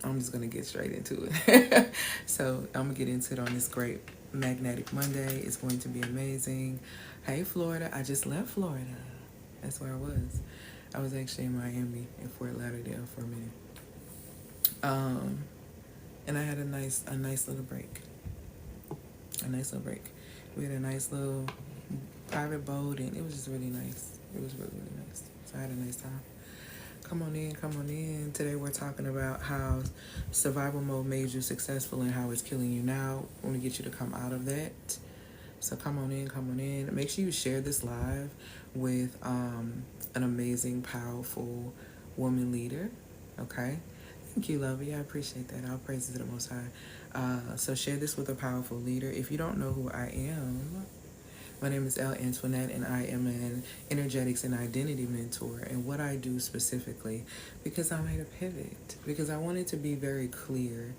I'm just going to get straight into it. So I'm going to get into it on this great magnetic Monday. It's going to be amazing. Hey, Florida. I just left Florida. That's where I was. I was actually in Miami in Fort Lauderdale for a minute. And I had a nice little break. A nice little break. We had a nice little private boat, and it was just really nice. It was really, really nice. So I had a nice time. Come on in, come on in. Today we're talking about how survival mode made you successful and how it's killing you now. I want to get you to come out of that. So come on in, come on in. Make sure you share this live with an amazing, powerful woman leader. Okay? Thank you, lovey. I appreciate that. All praises to the Most High. So share this with a powerful leader. If you don't know who I am, my name is Elle Antoinette, and I am an energetics and identity mentor. And what I do specifically, because I made a pivot, because I wanted to be very clear.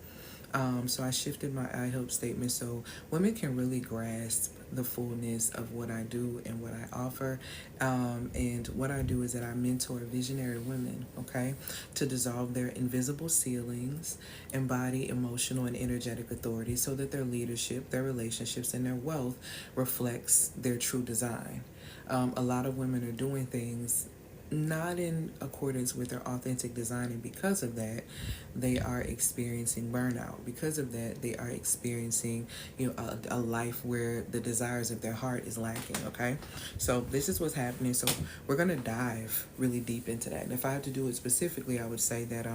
So I shifted my I help statement so women can really grasp the fullness of what I do and what I offer. And what I do is that I mentor visionary women, okay, to dissolve their invisible ceilings, embody emotional and energetic authority so that their leadership, their relationships, and their wealth reflects their true design. A lot of women are doing things not in accordance with their authentic design, and because of that they are experiencing burnout. Because of that they are experiencing a life where the desires of their heart is lacking. Okay, so this is what's happening. So we're gonna dive really deep into that, and if I had to do it specifically, I would say that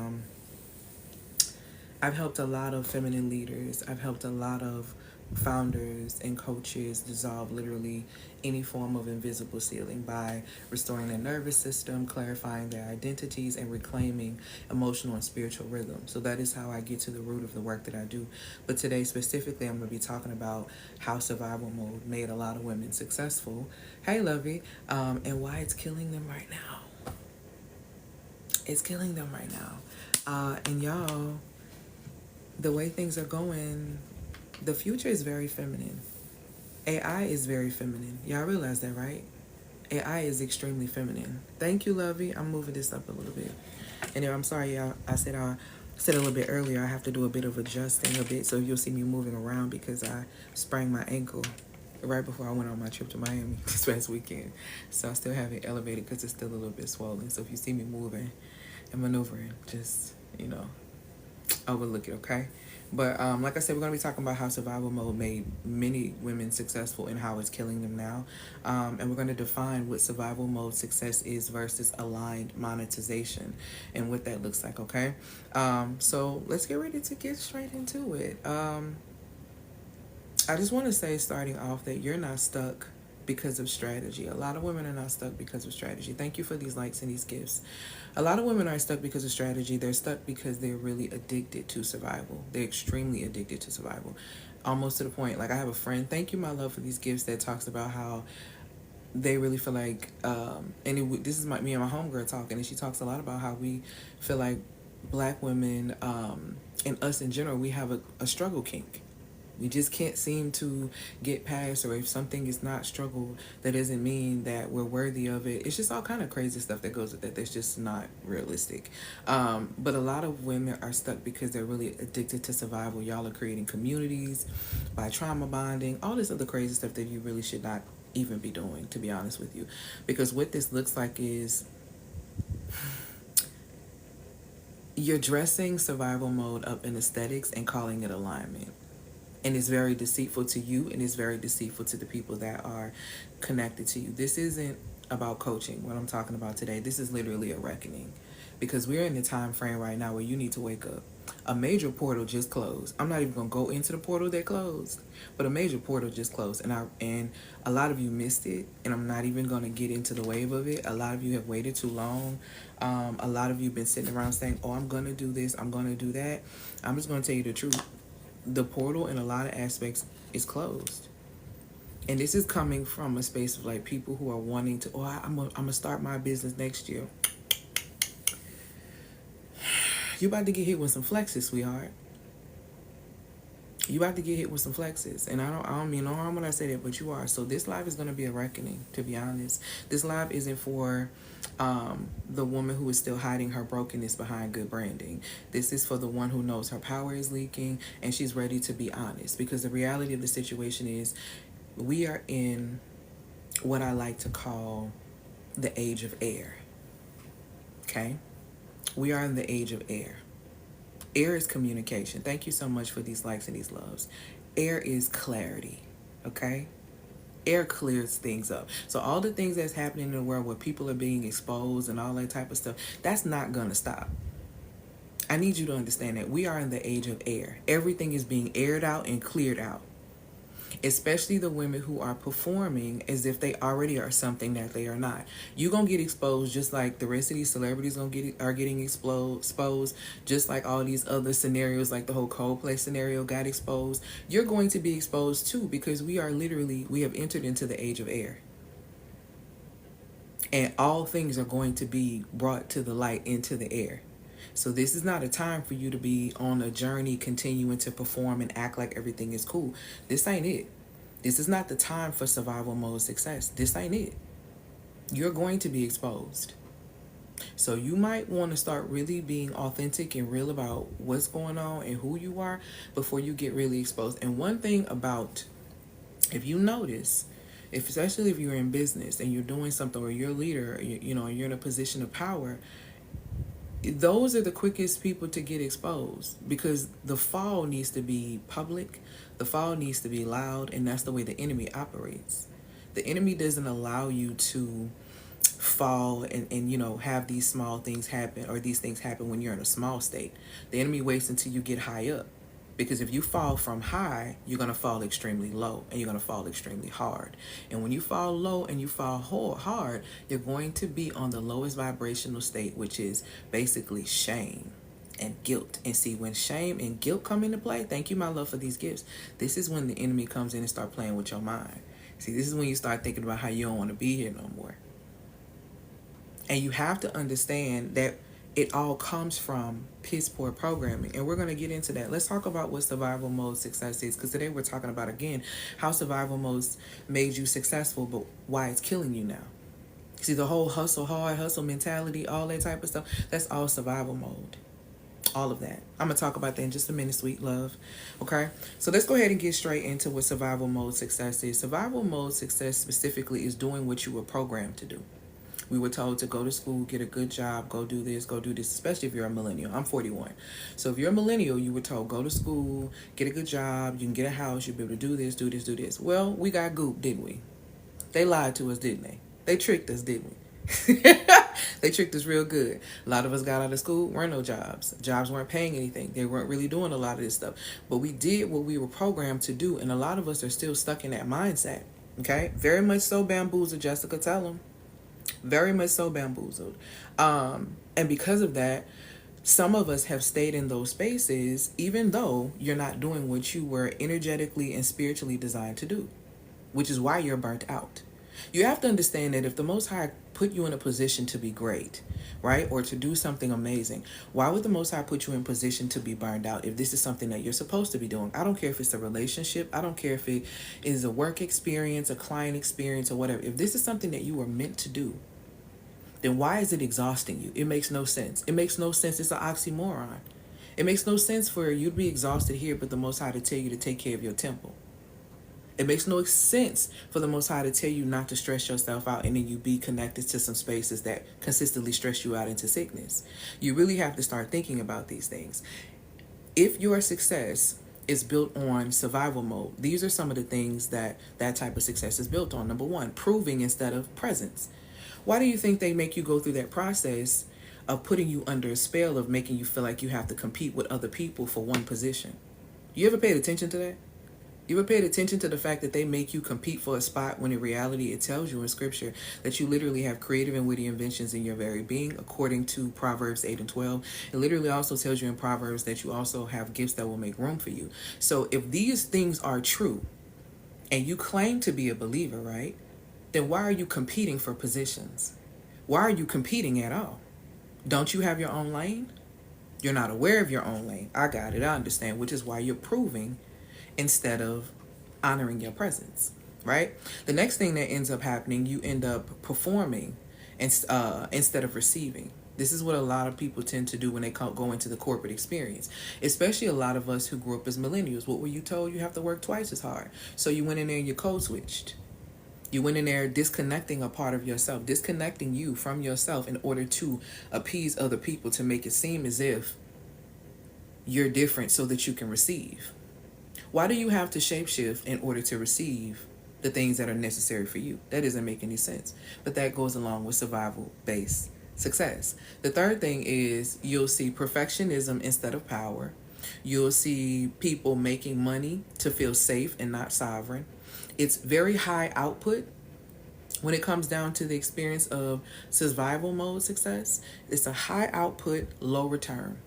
I've helped a lot of feminine leaders. I've helped a lot of founders and coaches dissolve literally any form of invisible ceiling by restoring their nervous system, clarifying their identities, and reclaiming emotional and spiritual rhythm. So that is how I get to the root of the work that I do. But today specifically, I'm going to be talking about how survival mode made a lot of women successful. Hey, lovey, and why it's killing them right now. It's killing them right now. And y'all, the way things are going, the future is very feminine. AI is very feminine. Y'all realize that, right? AI is extremely feminine. Thank you, lovey. I'm moving this up a little bit. And I'm sorry, y'all. I said a little bit earlier, I have to do a bit of adjusting a bit, so you'll see me moving around because I sprained my ankle right before I went on my trip to Miami this past weekend. So I still have it elevated because it's still a little bit swollen. So if you see me moving and maneuvering, just, overlook it, okay? But like I said, we're going to be talking about how survival mode made many women successful and how it's killing them now. And we're going to define what survival mode success is versus aligned monetization and what that looks like, okay? So let's get ready to get straight into it. I just want to say, starting off, that you're not stuck because of strategy. A lot of women are not stuck because of strategy. Thank you for these likes and these gifts. A lot of women aren't stuck because of strategy. They're stuck because they're really addicted to survival. They're extremely addicted to survival. Almost to the point, like I have a friend, thank you, my love, for these gifts, that talks about how they really feel like, this is me and my homegirl talking, and she talks a lot about how we feel like black women, and us in general, we have a struggle kink. We just can't seem to get past, or if something is not struggle, that doesn't mean that we're worthy of it. It's just all kind of crazy stuff that goes with that. That's just not realistic. But a lot of women are stuck because they're really addicted to survival. Y'all are creating communities by trauma bonding, all this other crazy stuff that you really should not even be doing, to be honest with you. Because what this looks like is you're dressing survival mode up in aesthetics and calling it alignment. And it's very deceitful to you, and it's very deceitful to the people that are connected to you. This isn't about coaching, what I'm talking about today. This is literally a reckoning, because we're in a time frame right now where you need to wake up. A major portal just closed. I'm not even going to go into the portal that closed, but a major portal just closed, and a lot of you missed it, and I'm not even going to get into the wave of it. A lot of you have waited too long. A lot of you have been sitting around saying, oh, I'm going to do this, I'm going to do that. I'm just going to tell you the truth. The portal in a lot of aspects is closed. And this is coming from a space of like people who are wanting to, I'm gonna start my business next year. You about to get hit with some flexes, sweetheart. You about to get hit with some flexes, and I don't mean no harm when I say that, but you are. So this live is gonna be a reckoning. To be honest, this live isn't for the woman who is still hiding her brokenness behind good branding. This is for the one who knows her power is leaking and she's ready to be honest. Because the reality of the situation is, we are in what I like to call the age of air. Okay, we are in the age of air. Air is communication. Thank you so much for these likes and these loves. Air is clarity. Okay? Air clears things up. So all the things that's happening in the world where people are being exposed and all that type of stuff, that's not going to stop. I need you to understand that we are in the age of air. Everything is being aired out and cleared out. Especially the women who are performing as if they already are something that they are not. You're gonna get exposed just like the rest of these celebrities are getting exposed, just like all these other scenarios, like the whole Coldplay scenario got exposed. You're going to be exposed too, because we have entered into the age of air. And all things are going to be brought to the light, into the air. So this is not a time for you to be on a journey continuing to perform and act like everything is cool. This ain't it. This is not the time for survival mode success. This ain't it. You're going to be exposed. So you might want to start really being authentic and real about what's going on and who you are before you get really exposed. And one thing about, if you notice, especially if you're in business and you're doing something, or you're a leader, you're in a position of power, those are the quickest people to get exposed, because the fall needs to be public, the fall needs to be loud, and that's the way the enemy operates. The enemy doesn't allow you to fall and have these small things happen, or these things happen when you're in a small state. The enemy waits until you get high up, because if you fall from high, you're going to fall extremely low, and you're going to fall extremely hard. And when you fall low and you fall hard, you're going to be on the lowest vibrational state, which is basically shame and guilt. And see, when shame and guilt come into play, thank you, my love, for these gifts. This is when the enemy comes in and start playing with your mind. See, this is when you start thinking about how you don't want to be here no more. And you have to understand that it all comes from piss poor programming. And we're going to get into that. Let's talk about what survival mode success is. Because today we're talking about, again, how survival modes made you successful, but why it's killing you now. See, the whole hustle hard, hustle mentality, all that type of stuff, that's all survival mode. All of that. I'm going to talk about that in just a minute, sweet love. Okay? So let's go ahead and get straight into what survival mode success is. Survival mode success specifically is doing what you were programmed to do. We were told to go to school, get a good job, go do this, especially if you're a millennial. I'm 41. So if you're a millennial, you were told, go to school, get a good job, you can get a house, you'll be able to do this, do this, do this. Well, we got gooped, didn't we? They lied to us, didn't they? They tricked us, didn't we? They tricked us real good. A lot of us got out of school, weren't no jobs. Jobs weren't paying anything. They weren't really doing a lot of this stuff. But we did what we were programmed to do, and a lot of us are still stuck in that mindset. Okay? Very much so bamboozled, Jessica, tell them. Very much so bamboozled. And because of that, some of us have stayed in those spaces even though you're not doing what you were energetically and spiritually designed to do, which is why you're burnt out. You have to understand that if the Most High put you in a position to be great, right, or to do something amazing, why would the Most High put you in position to be burned out if this is something that you're supposed to be doing? I don't care if it's a relationship. I don't care if it is a work experience, a client experience, or whatever. If this is something that you were meant to do, then why is it exhausting you? It makes no sense. It makes no sense. It's an oxymoron. It makes no sense for you to be exhausted here, but the Most High to tell you to take care of your temple. It makes no sense for the Most High to tell you not to stress yourself out, and then you be connected to some spaces that consistently stress you out into sickness. You really have to start thinking about these things. If your success is built on survival mode, these are some of the things that type of success is built on. Number one, proving instead of presence. Why do you think they make you go through that process of putting you under a spell of making you feel like you have to compete with other people for one position? You ever paid attention to that? You ever paid attention to the fact that they make you compete for a spot when in reality it tells you in scripture that you literally have creative and witty inventions in your very being, according to Proverbs 8 and 12. It literally also tells you in Proverbs that you also have gifts that will make room for you. So if these things are true and you claim to be a believer, right, then why are you competing for positions? Why are you competing at all? Don't you have your own lane? You're not aware of your own lane. I got it. I understand, which is why you're proving instead of honoring your presence, right? The next thing that ends up happening, you end up performing instead of receiving. This is what a lot of people tend to do when they go into the corporate experience, especially a lot of us who grew up as millennials. What were you told? You have to work twice as hard. So you went in there and you code switched. You went in there disconnecting a part of yourself, disconnecting you from yourself in order to appease other people, to make it seem as if you're different so that you can receive. Why do you have to shapeshift in order to receive the things that are necessary for you? That doesn't make any sense. But that goes along with survival-based success. The third thing is you'll see perfectionism instead of power. You'll see people making money to feel safe and not sovereign. It's very high output. When it comes down to the experience of survival mode success, it's a high output, low return.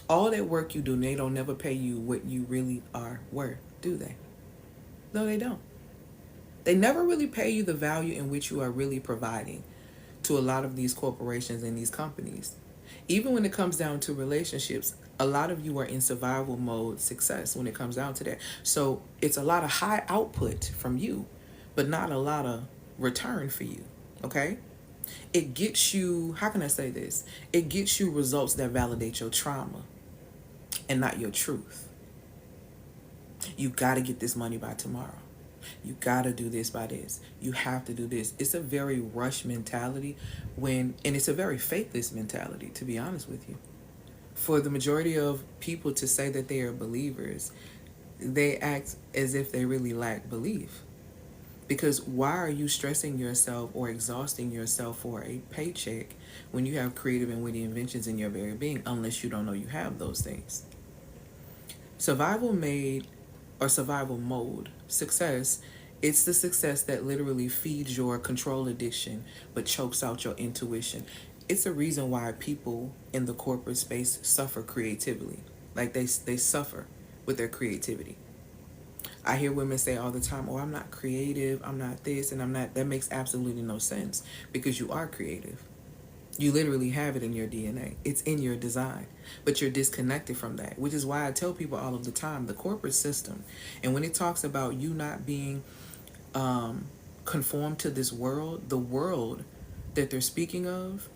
All that work you do, they don't never pay you what you really are worth, do they? No, they don't. They never really pay you the value in which you are really providing to a lot of these corporations and these companies. Even when it comes down to relationships, a lot of you are in survival mode success when it comes down to that. So it's a lot of high output from you, but not a lot of return for you, okay? It gets you, how can I say this? It gets you results that validate your trauma and not your truth. You got to get this money by tomorrow. You got to do this by this. You have to do this. It's a very rush mentality and it's a very faithless mentality, to be honest with you. For the majority of people to say that they are believers, they act as if they really lack belief. Because why are you stressing yourself or exhausting yourself for a paycheck when you have creative and witty inventions in your very being, unless you don't know you have those things? Survival mode success, it's the success that literally feeds your control addiction but chokes out your intuition. It's a reason why people in the corporate space suffer creatively. Like they suffer with their creativity. I hear women say all the time, oh, I'm not creative, I'm not this, and I'm not. That makes absolutely no sense, because you are creative. You literally have it in your DNA. It's in your design, but you're disconnected from that, which is why I tell people all of the time, the corporate system, and when it talks about you not being conformed to this world, the world that they're speaking of,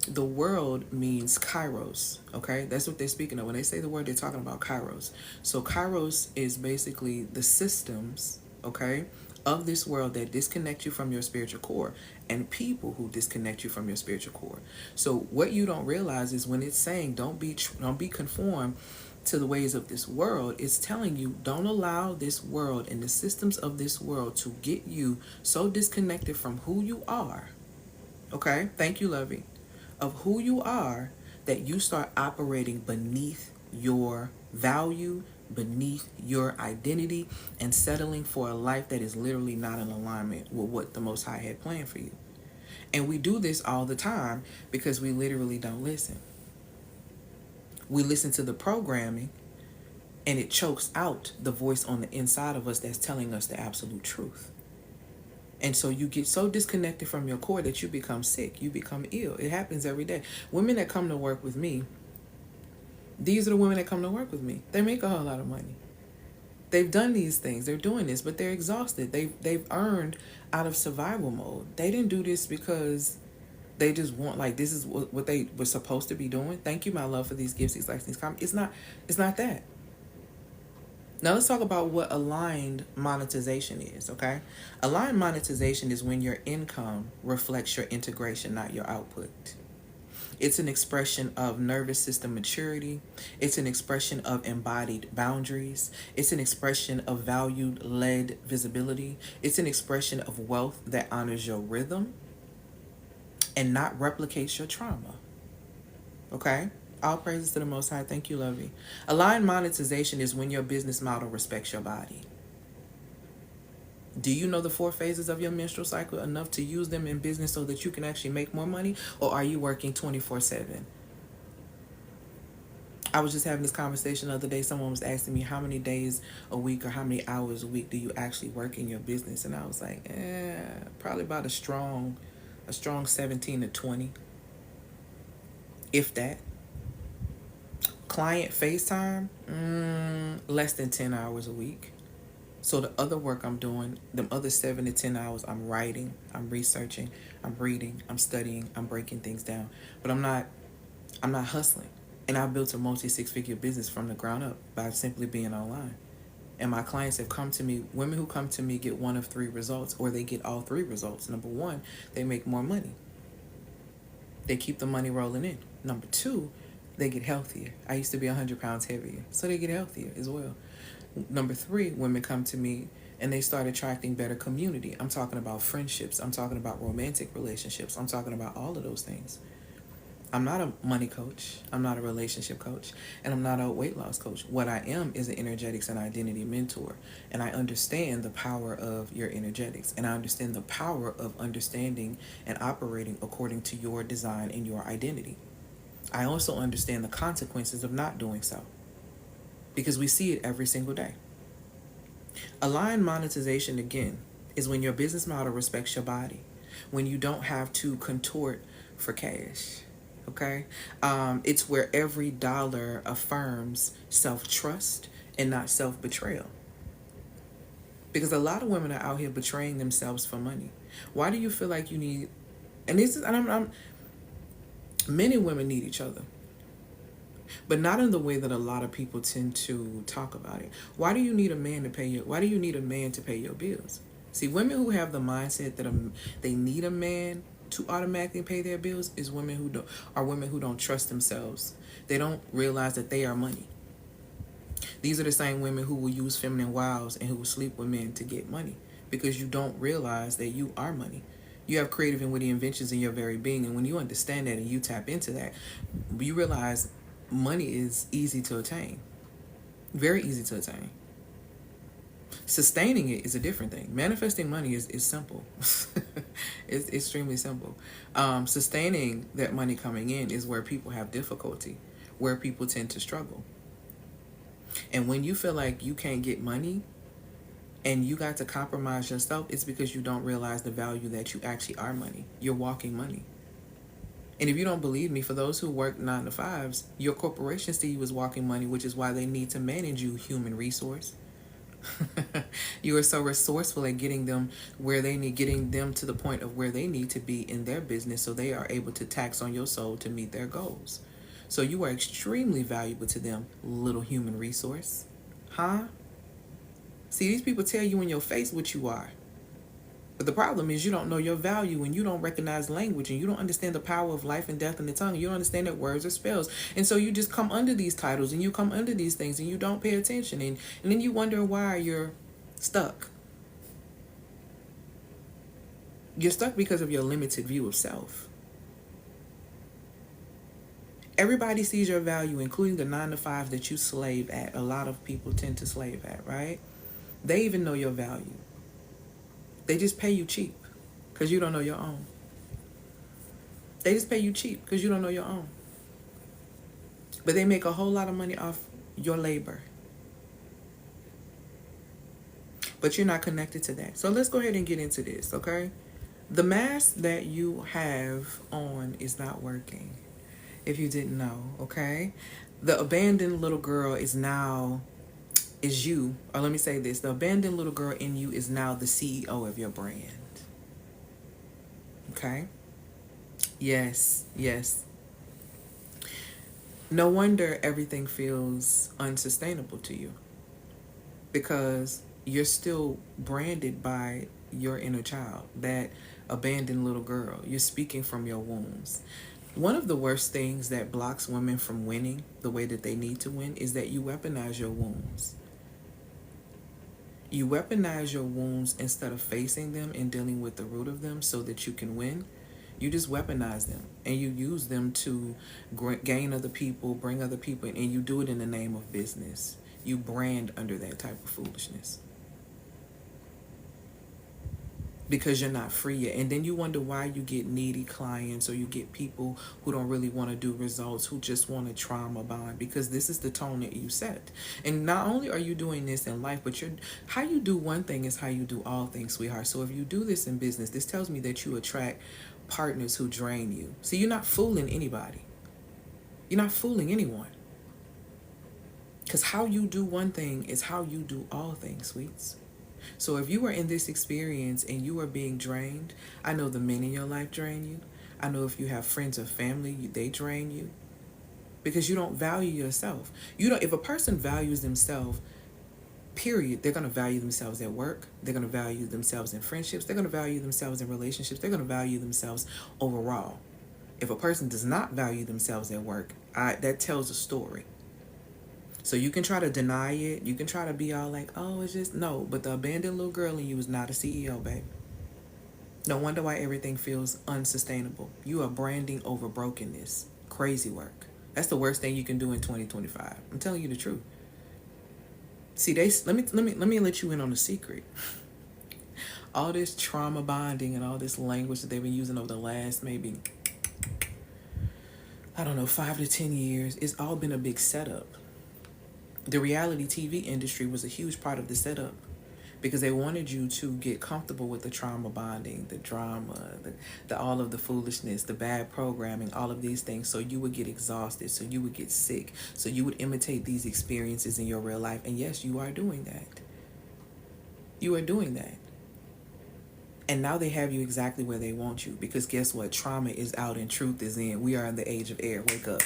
the world means kairos, okay? That's what they're speaking of. When they say the word, they're talking about kairos. So kairos is basically the systems, okay, of this world that disconnect you from your spiritual core, and people who disconnect you from your spiritual core. So what you don't realize is when it's saying don't be conformed to the ways of this world, it's telling you don't allow this world and the systems of this world to get you so disconnected from who you are. Okay? Thank you, Lovey. Of who you are, that you start operating beneath your value, beneath your identity, and settling for a life that is literally not in alignment with what the Most High had planned for you. And we do this all the time because we literally don't listen. We listen to the programming and it chokes out the voice on the inside of us that's telling us the absolute truth. And so you get so disconnected from your core that you become sick. You become ill. It happens every day. Women that come to work with me, these are the women that come to work with me. They make a whole lot of money. They've done these things. They're doing this, but they're exhausted. They've earned out of survival mode. They didn't do this because they just want, like, this is what they were supposed to be doing. Thank you, my love, for these gifts, these likes, these comments. It's not that. Now let's talk about what aligned monetization is, okay? Aligned monetization is when your income reflects your integration, not your output. It's an expression of nervous system maturity. It's an expression of embodied boundaries. It's an expression of value-led visibility. It's an expression of wealth that honors your rhythm and not replicates your trauma, okay? All praises to the Most High. Thank you, Lovey. Aligned monetization is when your business model respects your body. Do you know the 4 phases of your menstrual cycle enough to use them in business so that you can actually make more money? Or are you working 24/7? I was just having this conversation the other day. Someone was asking me how many days a week or how many hours a week do you actually work in your business? And I was like, probably about a strong 17 to 20, if that. client FaceTime, less than 10 hours a week. So the other work I'm doing, the other 7 to 10 hours, I'm writing, I'm researching, I'm reading, I'm studying, I'm breaking things down. But I'm not hustling. And I built a multi-six-figure business from the ground up by simply being online. And my clients have come to me, women who come to me get one of 3 results, or they get all 3 results. Number 1, they make more money. They keep the money rolling in. Number 2, they get healthier. I used to be 100 pounds heavier, so they get healthier as well. Number 3, women come to me and they start attracting better community. I'm talking about friendships. I'm talking about romantic relationships. I'm talking about all of those things. I'm not a money coach. I'm not a relationship coach. And I'm not a weight loss coach. What I am is an energetics and identity mentor. And I understand the power of your energetics. And I understand the power of understanding and operating according to your design and your identity. I also understand the consequences of not doing so, because we see it every single day. Aligned monetization, again, is when your business model respects your body, when you don't have to contort for cash. Okay? It's where every dollar affirms self-trust and not self-betrayal. Because a lot of women are out here betraying themselves for money. Why do you feel like you need, and this is, many women need each other, but not in the way that a lot of people tend to talk about it. Why do you need a man to pay your bills? See, women who have the mindset that they need a man to automatically pay their bills is women who don't trust themselves. They don't realize that they are money. These are the same women who will use feminine wiles and who will sleep with men to get money, because you don't realize that you are money. You have creative and witty inventions in your very being, and when you understand that and you tap into that, you realize money is easy to attain. Very easy to attain. Sustaining it is a different thing. Manifesting money is simple. It's extremely simple. Sustaining that money coming in is where people have difficulty, where people tend to struggle. And when you feel like you can't get money and you got to compromise yourself, it's because you don't realize the value that you actually are money. You're walking money. And if you don't believe me, for those who work 9 to 5s, your corporation see you as walking money, which is why they need to manage you, human resource. You are so resourceful at getting them to the point of where they need to be in their business, so they are able to tax on your soul to meet their goals. So you are extremely valuable to them, little human resource. Huh? See, these people tell you in your face what you are. But the problem is you don't know your value, and you don't recognize language, and you don't understand the power of life and death in the tongue. You don't understand that words are spells. And so you just come under these titles and you come under these things and you don't pay attention. And then you wonder why you're stuck. You're stuck because of your limited view of self. Everybody sees your value, including the 9 to 5 that you slave at. A lot of people tend to slave at, right? They even know your value. They just pay you cheap because you don't know your own. They just pay you cheap because you don't know your own. But they make a whole lot of money off your labor. But you're not connected to that. So let's go ahead and get into this, okay? The mask that you have on is not working, if you didn't know, okay? The abandoned little girl is you, or let me say this, the abandoned little girl in you is now the CEO of your brand. Okay? Yes. No wonder everything feels unsustainable to you, because you're still branded by your inner child, that abandoned little girl. You're speaking from your wounds. One of the worst things that blocks women from winning the way that they need to win is that you weaponize your wounds. You weaponize your wounds instead of facing them and dealing with the root of them so that you can win. You just weaponize them and you use them to gain other people, bring other people in, and you do it in the name of business. You brand under that type of foolishness because you're not free yet. And then you wonder why you get needy clients, or you get people who don't really want to do results, who just want to trauma bond, because this is the tone that you set. And not only are you doing this in life, but how you do one thing is how you do all things, sweetheart. So if you do this in business, this tells me that you attract partners who drain you. See, you're not fooling anybody. You're not fooling anyone. Because how you do one thing is how you do all things, sweets. So if you are in this experience and you are being drained, I know the men in your life drain you. I know if you have friends or family, they drain you because you don't value yourself. You don't. If a person values themselves, period, they're going to value themselves at work. They're going to value themselves in friendships. They're going to value themselves in relationships. They're going to value themselves overall. If a person does not value themselves at work, that tells a story. So you can try to deny it. You can try to be all like, oh, it's just, no. But the abandoned little girl in you is not a CEO, babe. No wonder why everything feels unsustainable. You are branding over brokenness. Crazy work. That's the worst thing you can do in 2025. I'm telling you the truth. See, let me let you in on a secret. All this trauma bonding and all this language that they've been using over the last maybe, I don't know, 5 to 10 years, it's all been a big setup. The reality TV industry was a huge part of the setup because they wanted you to get comfortable with the trauma bonding, the drama, the all of the foolishness, the bad programming, all of these things, so you would get exhausted, so you would get sick, so you would imitate these experiences in your real life. And yes, you are doing that. You are doing that. And now they have you exactly where they want you because guess what? Trauma is out and truth is in. We are in the age of air. Wake up.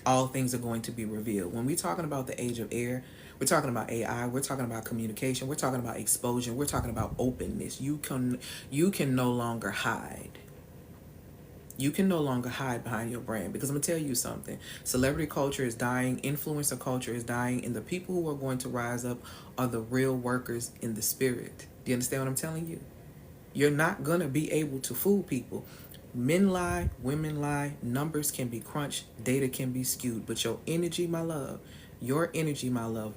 All things are going to be revealed. When we're talking about the age of air, we're talking about AI, we're talking about communication, we're talking about exposure, we're talking about openness. You can no longer hide. You can no longer hide behind your brand because I'm going to tell you something. Celebrity culture is dying, influencer culture is dying, and the people who are going to rise up are the real workers in the spirit. Do you understand what I'm telling you? You're not going to be able to fool people. Men lie, women lie, numbers can be crunched, data can be skewed, but your energy, my love,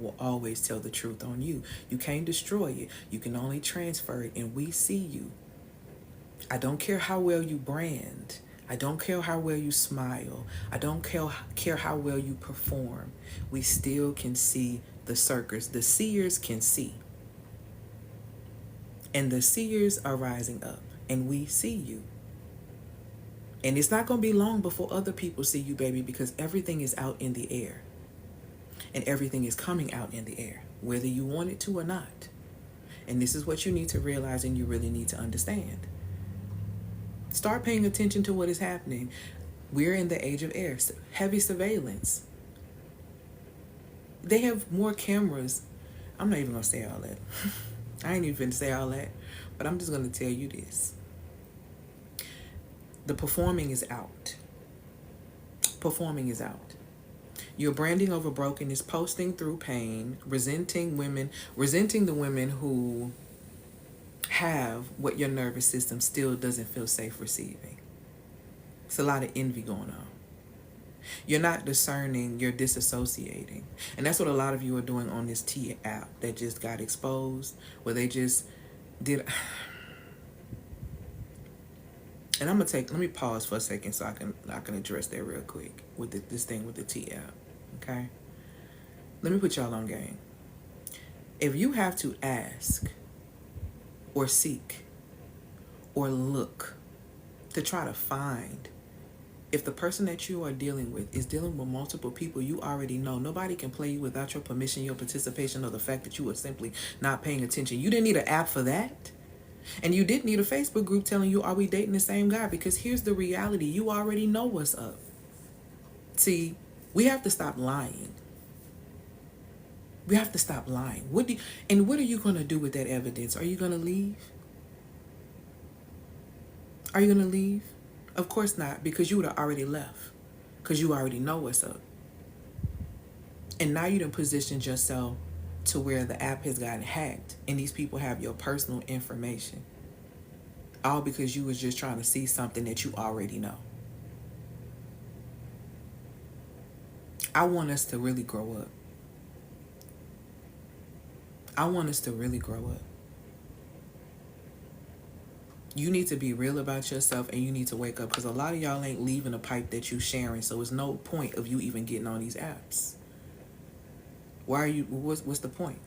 will always tell the truth on you. You can't destroy it. You can only transfer it, and we see you. I don't care how well you brand. I don't care how well you smile. I don't care how well you perform. We still can see the circus. The seers can see. And the seers are rising up, and we see you. And it's not going to be long before other people see you, baby, because everything is out in the air. And everything is coming out in the air, whether you want it to or not. And this is what you need to realize and you really need to understand. Start paying attention to what is happening. We're in the age of air. Heavy surveillance. They have more cameras. I'm not even going to say all that. I ain't even going to say all that. But I'm just going to tell you this. The performing is out. Performing is out. You're branding over brokenness, posting through pain, resenting the women who have what your nervous system still doesn't feel safe receiving. It's a lot of envy going on. You're not discerning, you're disassociating. And that's what a lot of you are doing on this T app that just got exposed, where they just did. And let me pause for a second so I can address that real quick with this thing with the T app, okay? Let me put y'all on game. If you have to ask or seek or look to try to find if the person that you are dealing with is dealing with multiple people you already know, nobody can play you without your permission, your participation, or the fact that you are simply not paying attention. You didn't need an app for that. And you didn't need a Facebook group telling you, are we dating the same guy? Because here's the reality. You already know what's up. See, we have to stop lying. We have to stop lying. What are you going to do with that evidence? Are you going to leave? Are you going to leave? Of course not, because you would have already left. Because you already know what's up. And now you done positioned yourself to where the app has gotten hacked and these people have your personal information. All because you was just trying to see something that you already know. I want us to really grow up. I want us to really grow up. You need to be real about yourself and you need to wake up because a lot of y'all ain't leaving a pipe that you sharing, so there's no point of you even getting on these apps. Why are you, what's the point?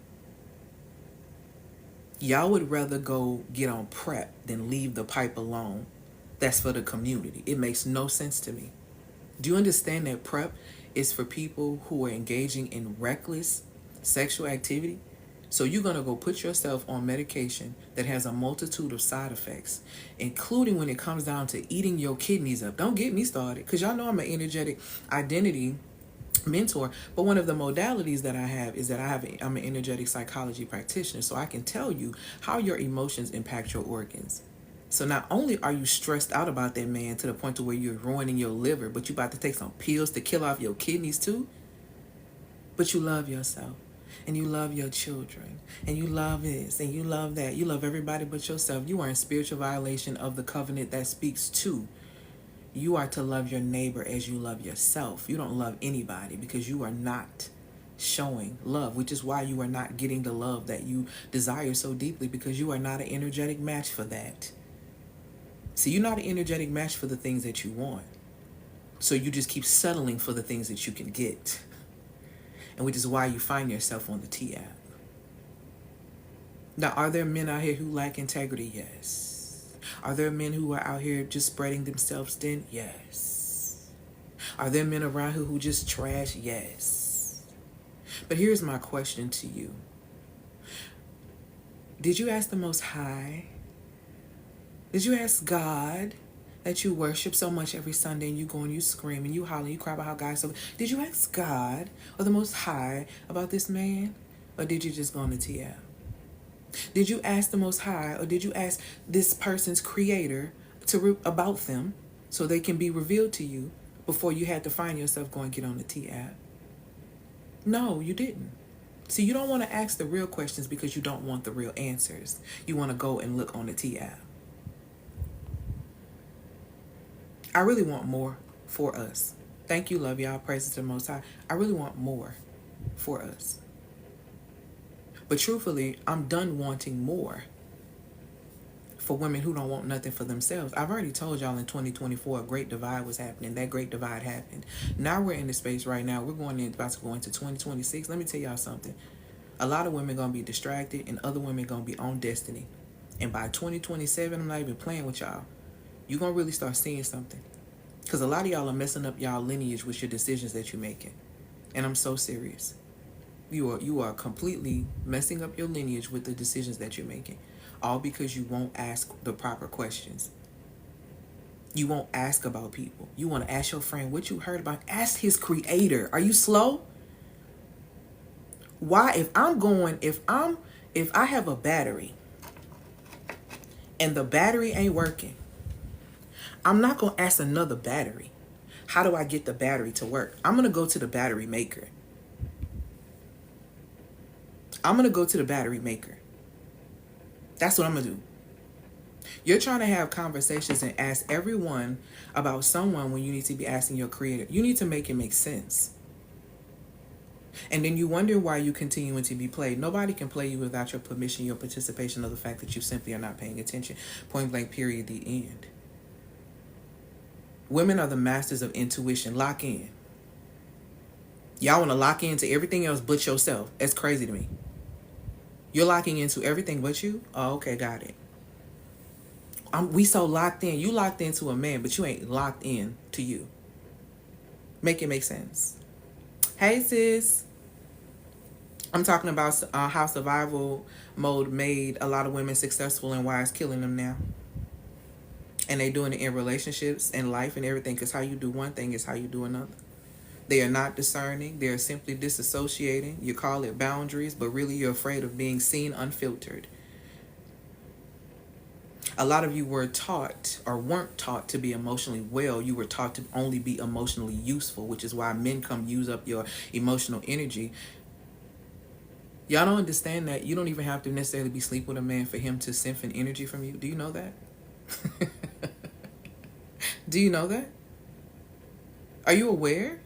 Y'all would rather go get on prep than leave the pipe alone. That's for the community. It makes no sense to me. Do you understand that prep is for people who are engaging in reckless sexual activity. So you're going to go put yourself on medication that has a multitude of side effects, including when it comes down to eating your kidneys up. Don't get me started, because y'all know I'm an energetic identity mentor, but one of the modalities that I have is that I'm an energetic psychology practitioner, so I can tell you how your emotions impact your organs. So not only are you stressed out about that man to the point to where you're ruining your liver, but you about to take some pills to kill off your kidneys too. But you love yourself, and you love your children, and you love this, and you love that. You love everybody but yourself. You are in spiritual violation of the covenant that speaks to you are to love your neighbor as you love yourself. You don't love anybody because you are not showing love, which is why you are not getting the love that you desire so deeply, because you are not an energetic match for that. See, you're not an energetic match for the things that you want. So you just keep settling for the things that you can get. And which is why you find yourself on the T app. Now, are there men out here who lack integrity? Yes. Are there men who are out here just spreading themselves thin? Yes. Are there men around who just trash? Yes. But here's my question to you. Did you ask the Most High? Did you ask God that you worship so much every Sunday, and you go and you scream and you holler and you cry about how God's so... Did you ask God or the Most High about this man? Or did you just go on the TL? Did you ask the Most High, or did you ask this person's creator about them so they can be revealed to you before you had to find yourself going get on the T app? No, you didn't. See, you don't want to ask the real questions because you don't want the real answers. You want to go and look on the T app. I really want more for us. Thank you, love y'all. Praises to the Most High. I really want more for us. But truthfully, I'm done wanting more for women who don't want nothing for themselves. I've already told y'all in 2024 a great divide was happening. That great divide happened. Now we're in the space right now. We're about to go into 2026. Let me tell y'all something. A lot of women going to be distracted, and other women going to be on destiny. And by 2027, I'm not even playing with y'all. You're going to really start seeing something. Because a lot of y'all are messing up y'all lineage with your decisions that you're making. And I'm so serious. You are completely messing up your lineage with the decisions that you're making. All because you won't ask the proper questions. You won't ask about people. You want to ask your friend what you heard about. Ask his creator. Are you slow? Why, if I have a battery and the battery ain't working, I'm not going to ask another battery, how do I get the battery to work? I'm going to go to the battery maker. That's what I'm going to do. You're trying to have conversations and ask everyone about someone when you need to be asking your creator. You need to make it make sense. And then you wonder why you continuing to be played. Nobody can play you without your permission, your participation, or the fact that you simply are not paying attention. Point blank, period, the end. Women are the masters of intuition. Lock in. Y'all want to lock into everything else but yourself. That's crazy to me. You're locking into everything but you? Oh, okay, got it. We so locked in. You locked into a man, but you ain't locked in to you. Make it make sense. Hey, sis. I'm talking about how survival mode made a lot of women successful and why it's killing them now. And they doing it in relationships and life and everything, because how you do one thing is how you do another. They are not discerning. They are simply disassociating. You call it boundaries, but really you're afraid of being seen unfiltered. A lot of you were taught or weren't taught to be emotionally well. You were taught to only be emotionally useful, which is why men come use up your emotional energy. Y'all don't understand that you don't even have to necessarily be sleep with a man for him to siphon energy from you. Do you know that? Do you know that? Are you aware?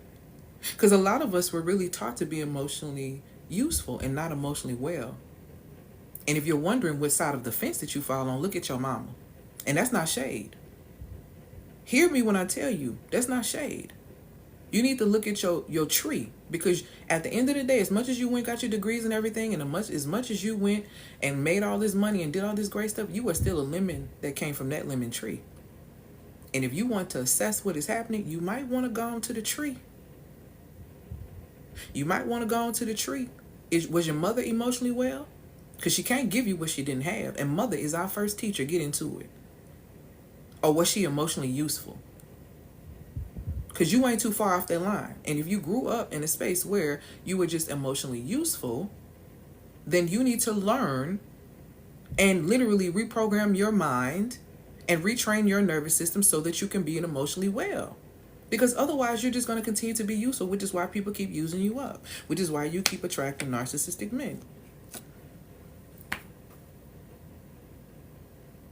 Because a lot of us were really taught to be emotionally useful and not emotionally well. And if you're wondering what side of the fence that you fall on, look at your mama. And that's not shade. Hear me when I tell you, that's not shade. You need to look at your tree, because at the end of the day, as much as you went, got your degrees and everything, and as much as you went and made all this money and did all this great stuff, you are still a lemon that came from that lemon tree. And if you want to assess what is happening, you might want to go on to the tree. You might want to go into the tree. Was your mother emotionally well? Because she can't give you what she didn't have. And mother is our first teacher. Get into it. Or was she emotionally useful? Because you ain't too far off that line. And if you grew up in a space where you were just emotionally useful, then you need to learn and literally reprogram your mind and retrain your nervous system so that you can be emotionally well. Because otherwise you're just going to continue to be useful, which is why people keep using you up, which is why you keep attracting narcissistic men.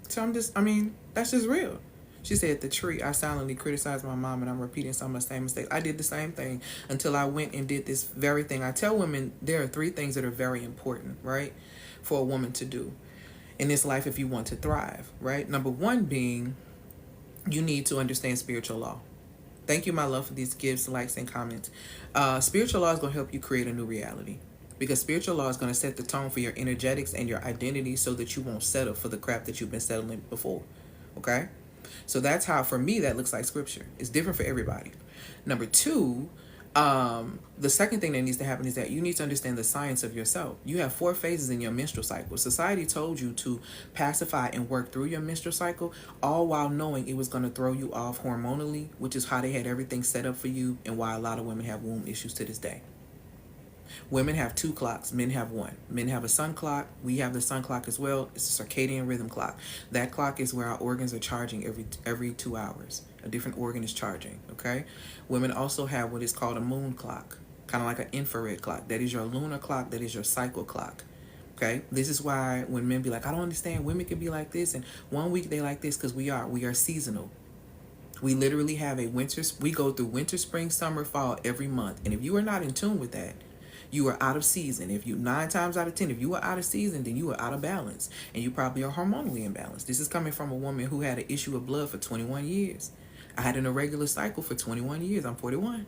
So that's just real. She said, the tree, I silently criticized my mom and I'm repeating some of the same mistakes. I did the same thing until I went and did this very thing. I tell women there are 3 things that are very important, right, for a woman to do in this life if you want to thrive, right? Number 1 being you need to understand spiritual law. Thank you, my love, for these gifts, likes, and comments. Spiritual law is going to help you create a new reality. Because spiritual law is going to set the tone for your energetics and your identity so that you won't settle for the crap that you've been settling before. Okay? So that's how, for me, that looks like scripture. It's different for everybody. Number 2, the second thing that needs to happen is that you need to understand the science of yourself. You have 4 phases in your menstrual cycle. Society told you to pacify and work through your menstrual cycle, all while knowing it was going to throw you off hormonally, which is how they had everything set up for you and why a lot of women have womb issues to this day. Women have 2 clocks, men have 1. Men have a sun clock. We have the sun clock as well. It's a circadian rhythm clock. That clock is where our organs are charging every 2 hours. A different organ is charging, okay? Women also have what is called a moon clock, kind of like an infrared clock. That is your lunar clock. That is your cycle clock, okay? This is why when men be like, I don't understand, women can be like this, and one week they like this, because we are seasonal. We literally have we go through winter, spring, summer, fall every month. And if you are not in tune with that, you are out of season. If you 9 times out of 10, if you are out of season, then you are out of balance. And you probably are hormonally imbalanced. This is coming from a woman who had an issue of blood for 21 years. I had an irregular cycle for 21 years. I'm 41.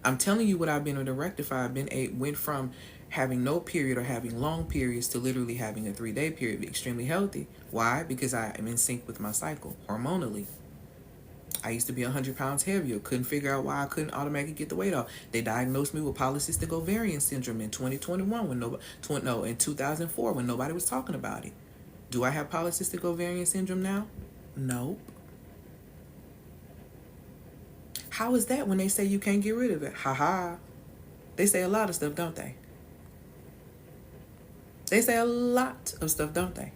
I'm telling you what I've been able to rectify. Went from having no period or having long periods to literally having a 3-day period, be extremely healthy. Why? Because I am in sync with my cycle hormonally. I used to be 100 pounds heavier. Couldn't figure out why I couldn't automatically get the weight off. They diagnosed me with polycystic ovarian syndrome in 2021 in 2004 when nobody was talking about it. Do I have polycystic ovarian syndrome now? Nope. How is that when they say you can't get rid of it? Ha. They say a lot of stuff, don't they? They say a lot of stuff, don't they?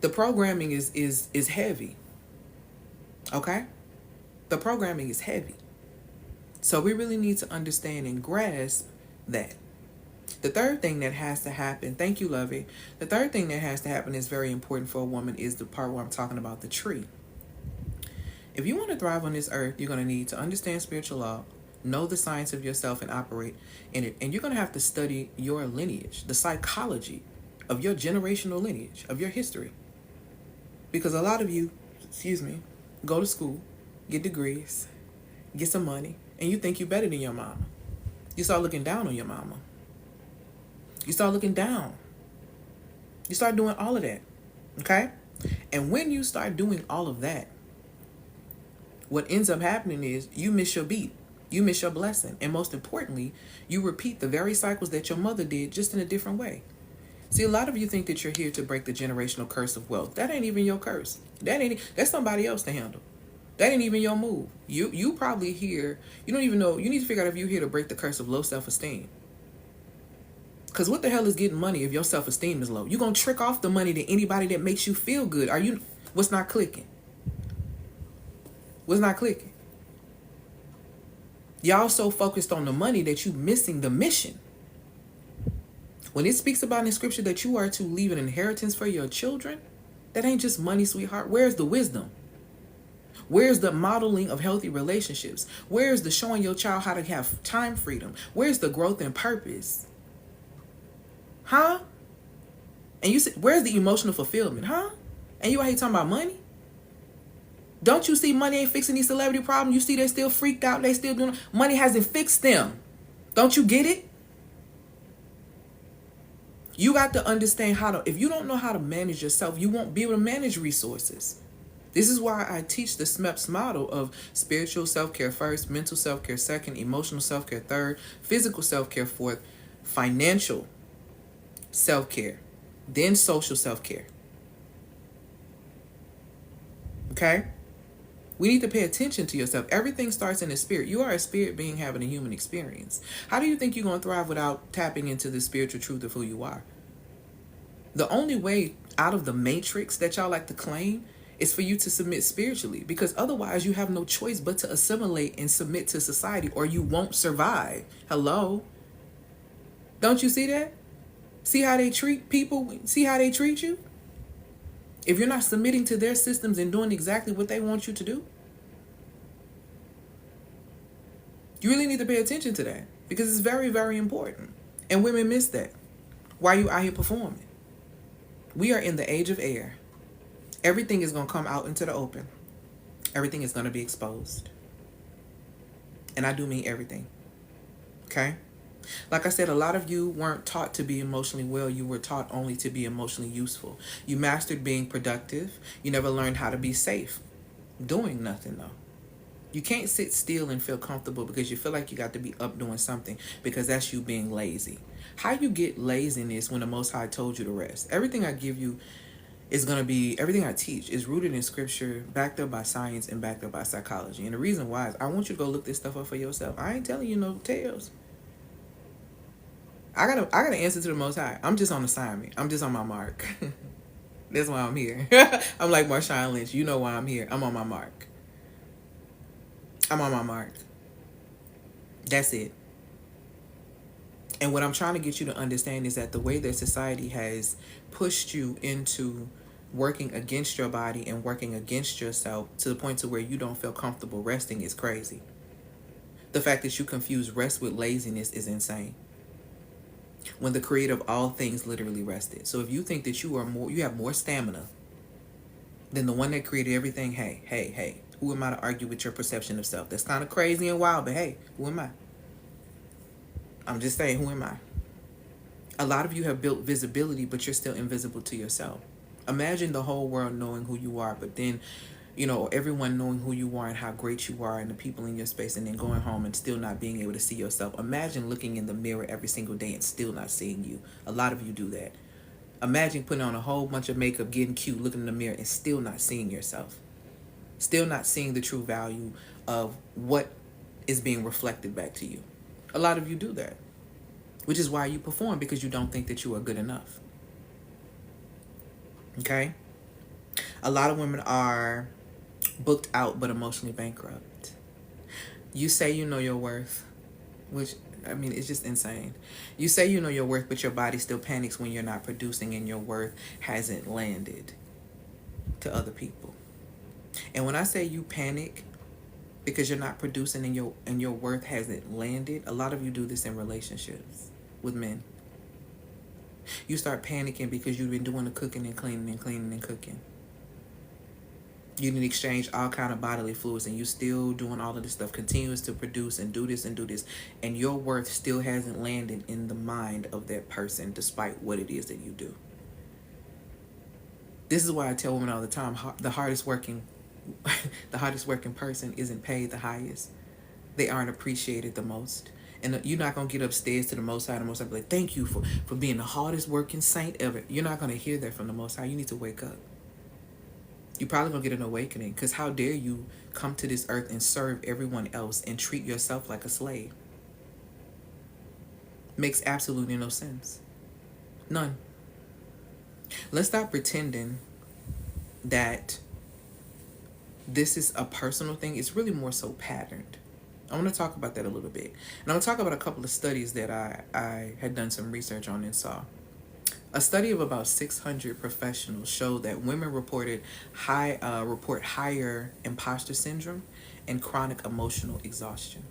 The programming is heavy. Okay? The programming is heavy. So we really need to understand and grasp that. The third thing that has to happen, thank you, Lovey. The third thing that has to happen is very important for a woman is the part where I'm talking about the tree. If you want to thrive on this earth, you're going to need to understand spiritual law, know the science of yourself and operate in it. And you're going to have to study your lineage, the psychology of your generational lineage, of your history. Because a lot of you, go to school, get degrees, get some money, and you think you're better than your mama. You start looking down on your mama. You start looking down. You start doing all of that, okay? And when you start doing all of that, what ends up happening is you miss your beat. You miss your blessing. And most importantly, you repeat the very cycles that your mother did, just in a different way. See, a lot of you think that you're here to break the generational curse of wealth. That ain't even your curse. That's somebody else to handle. That ain't even your move. You probably here, you don't even know, you need to figure out if you're here to break the curse of low self-esteem. Because what the hell is getting money if your self-esteem is low? You're going to trick off the money to anybody that makes you feel good. What's not clicking? What's not clicking? Y'all so focused on the money that you missing the mission. When it speaks about in scripture that you are to leave an inheritance for your children, that ain't just money, sweetheart. Where's the wisdom? Where's the modeling of healthy relationships? Where's the showing your child how to have time freedom? Where's the growth and purpose? Huh? And you say, where's the emotional fulfillment? Huh? And you out here talking about money? Don't you see money ain't fixing these celebrity problems? You see they're still freaked out. They still doing. Money hasn't fixed them. Don't you get it? You got to understand if you don't know how to manage yourself, you won't be able to manage resources. This is why I teach the SMEPS model of spiritual self-care first, mental self-care second, emotional self-care third, physical self-care fourth, financial self-care, then social self-care. Okay? We need to pay attention to yourself. Everything starts in the spirit. You are a spirit being having a human experience. How do you think you're going to thrive without tapping into the spiritual truth of who you are? The only way out of the matrix that y'all like to claim is for you to submit spiritually, because otherwise you have no choice but to assimilate and submit to society, or you won't survive. Hello? Don't you see that? See how they treat people? See how they treat you? If you're not submitting to their systems and doing exactly what they want you to do, you really need to pay attention to that, because it's very, very important. And women miss that. Why are you out here performing? We are in the age of air. Everything is going to come out into the open. Everything is going to be exposed. And I do mean everything. Okay? Like I said, a lot of you weren't taught to be emotionally well. You were taught only to be emotionally useful. You mastered being productive. You never learned how to be safe. Doing nothing, though. You can't sit still and feel comfortable because you feel like you got to be up doing something, because that's you being lazy. How you get laziness when the Most High told you to rest? Everything I give you is going to be, everything I teach is rooted in scripture, backed up by science and backed up by psychology. And the reason why is I want you to go look this stuff up for yourself. I ain't telling you no tales. I gotta answer to the Most High. I'm just on assignment. I'm just on my mark. That's why I'm here. I'm like Marshawn Lynch. You know why I'm here. I'm on my mark. I'm on my mark. That's it. And what I'm trying to get you to understand is that the way that society has pushed you into working against your body and working against yourself to the point to where you don't feel comfortable resting is crazy. The fact that you confuse rest with laziness is insane, when the creator of all things literally rested. So if you think that you have more stamina than the one that created everything, hey, who am I to argue with your perception of self? That's kind of crazy and wild, but hey, who am I? I'm just saying, who am I? A lot of you have built visibility, but you're still invisible to yourself. Imagine the whole world knowing who you are, but then, everyone knowing who you are and how great you are and the people in your space, and then going home and still not being able to see yourself. Imagine looking in the mirror every single day and still not seeing you. A lot of you do that. Imagine putting on a whole bunch of makeup, getting cute, looking in the mirror, and still not seeing yourself. Still not seeing the true value of what is being reflected back to you. A lot of you do that, which is why you perform, because you don't think that you are good enough. Okay? A lot of women are booked out but emotionally bankrupt. You say you know your worth, which, it's just insane. You say you know your worth, but your body still panics when you're not producing and your worth hasn't landed to other people. And when I say you panic because you're not producing and your worth hasn't landed, a lot of you do this in relationships with men. You start panicking because you've been doing the cooking and cleaning and cleaning and cooking. You didn't exchange all kind of bodily fluids, and you still doing all of this stuff, continues to produce and do this, and your worth still hasn't landed in the mind of that person, despite what it is that you do. This is why I tell women all the time, the hardest working person isn't paid the highest. They aren't appreciated the most. And you're not going to get upstairs to the Most High. The Most High be like, thank you for being the hardest working saint ever. You're not going to hear that from the Most High. You need to wake up. You're probably going to get an awakening, because how dare you come to this earth and serve everyone else and treat yourself like a slave? Makes absolutely no sense. None. Let's stop pretending that this is a personal thing. It's really more so patterned. I want to talk about that a little bit. And I'm going to talk about a couple of studies that I had done some research on and saw. A study of about 600 professionals showed that women report higher imposter syndrome and chronic emotional exhaustion.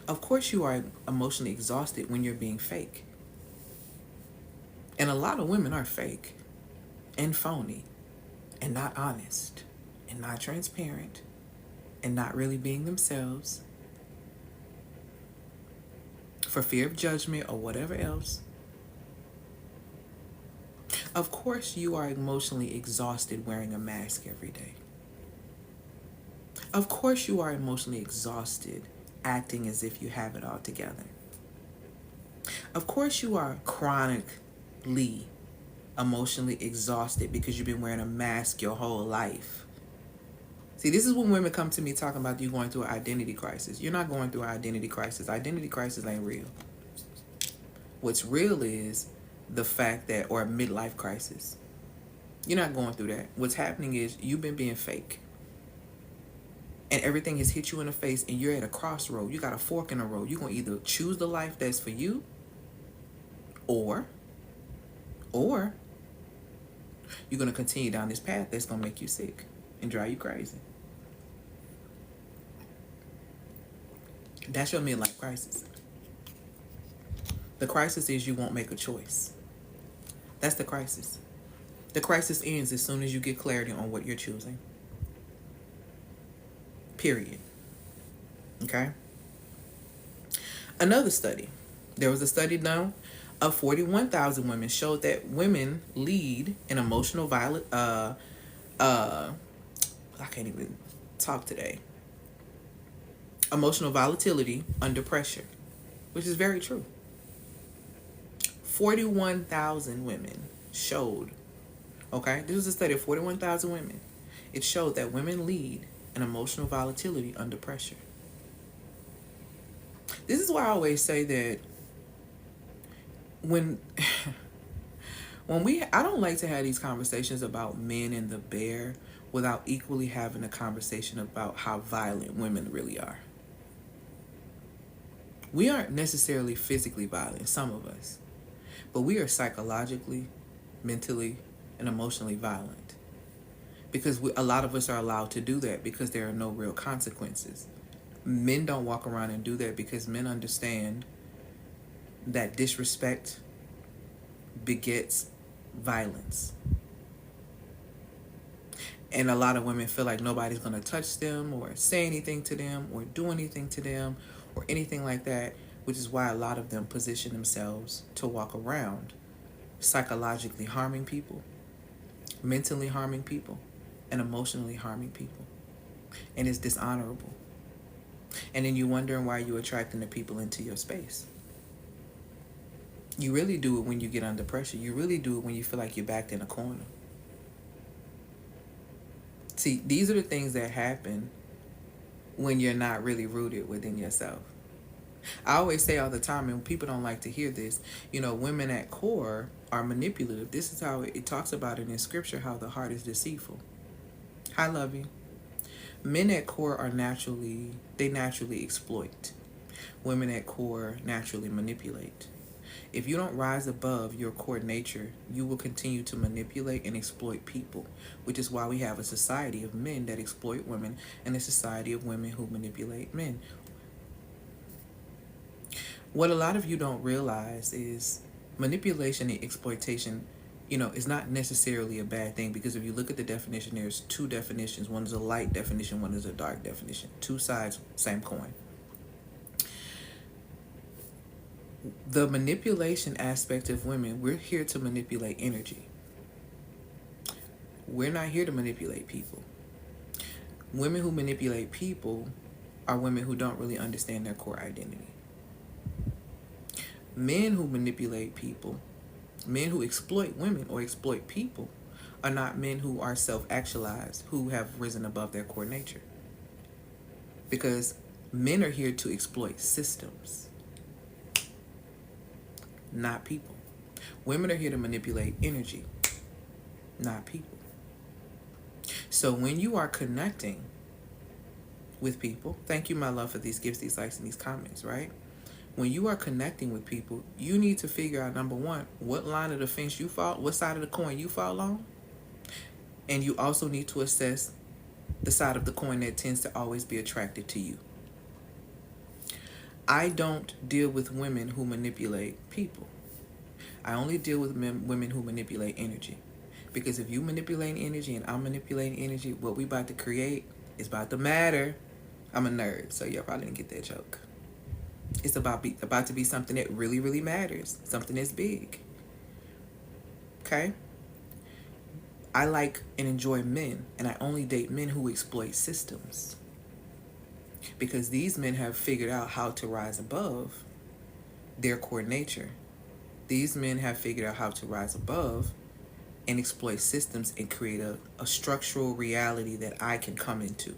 Of course you are emotionally exhausted when you're being fake. And a lot of women are fake and phony and not honest and not transparent and not really being themselves for fear of judgment or whatever else. Of course, you are emotionally exhausted wearing a mask every day. Of course, you are emotionally exhausted acting as if you have it all together. Of course, you are chronically emotionally exhausted because you've been wearing a mask your whole life. See, this is when women come to me talking about you going through an identity crisis. You're not going through an identity crisis. Identity crisis ain't real. What's real is the fact that, or a midlife crisis. You're not going through that. What's happening is you've been being fake. And everything has hit you in the face and you're at a crossroad. You got a fork in the road. You're going to either choose the life that's for you or you're going to continue down this path that's going to make you sick and drive you crazy. That's your midlife crisis. The crisis is you won't make a choice. That's the crisis. The crisis ends as soon as you get clarity on what you're choosing. Period. Okay? Another study. There was a study done of 41,000 women showed that women lead in emotional violence. I can't even talk today. Emotional volatility under pressure, which is very true. 41,000 women showed, okay, this was a study of 41,000 women. It showed that women lead in emotional volatility under pressure. This is why I always say that when I don't like to have these conversations about men and the bear without equally having a conversation about how violent women really are. We aren't necessarily physically violent, some of us, but we are psychologically, mentally, and emotionally violent. Because a lot of us are allowed to do that because there are no real consequences. Men don't walk around and do that because men understand that disrespect begets violence. And a lot of women feel like nobody's going to touch them or say anything to them or do anything to them or anything like that, which is why a lot of them position themselves to walk around psychologically harming people, mentally harming people, and emotionally harming people. And it's dishonorable. And then you're wondering why you're attracting the people into your space. You really do it when you get under pressure. You really do it when you feel like you're backed in a corner. See, these are the things that happen when you're not really rooted within yourself. I always say all the time, and people don't like to hear this, women at core are manipulative. This is how it talks about it in scripture, how the heart is deceitful. Hi, Lovey. Men at core naturally exploit. Women at core naturally manipulate. If you don't rise above your core nature, you will continue to manipulate and exploit people, which is why we have a society of men that exploit women and a society of women who manipulate men. What a lot of you don't realize is manipulation and exploitation, is not necessarily a bad thing, because if you look at the definition, there's two definitions. One is a light definition, one is a dark definition. Two sides, same coin. The manipulation aspect of women, we're here to manipulate energy. We're not here to manipulate people. Women who manipulate people are women who don't really understand their core identity. Men who manipulate people, men who exploit women or exploit people, are not men who are self-actualized, who have risen above their core nature. Because men are here to exploit systems, not people. Women are here to manipulate energy, not people. So when you are connecting with people, thank you, my love, for these gifts, these likes, and these comments, right? When you are connecting with people, you need to figure out, number one, what line of the fence you fall, what side of the coin you fall on. And you also need to assess the side of the coin that tends to always be attracted to you. I don't deal with women who manipulate people. I only deal with women who manipulate energy. Because if you manipulate energy and I'm manipulating energy, what we about to create is about to matter. I'm a nerd, so y'all probably didn't get that joke. It's about to be something that really, really matters. Something that's big. Okay? I like and enjoy men, and I only date men who exploit systems. Because these men have figured out how to rise above their core nature. These men have figured out how to rise above and exploit systems and create a structural reality that I can come into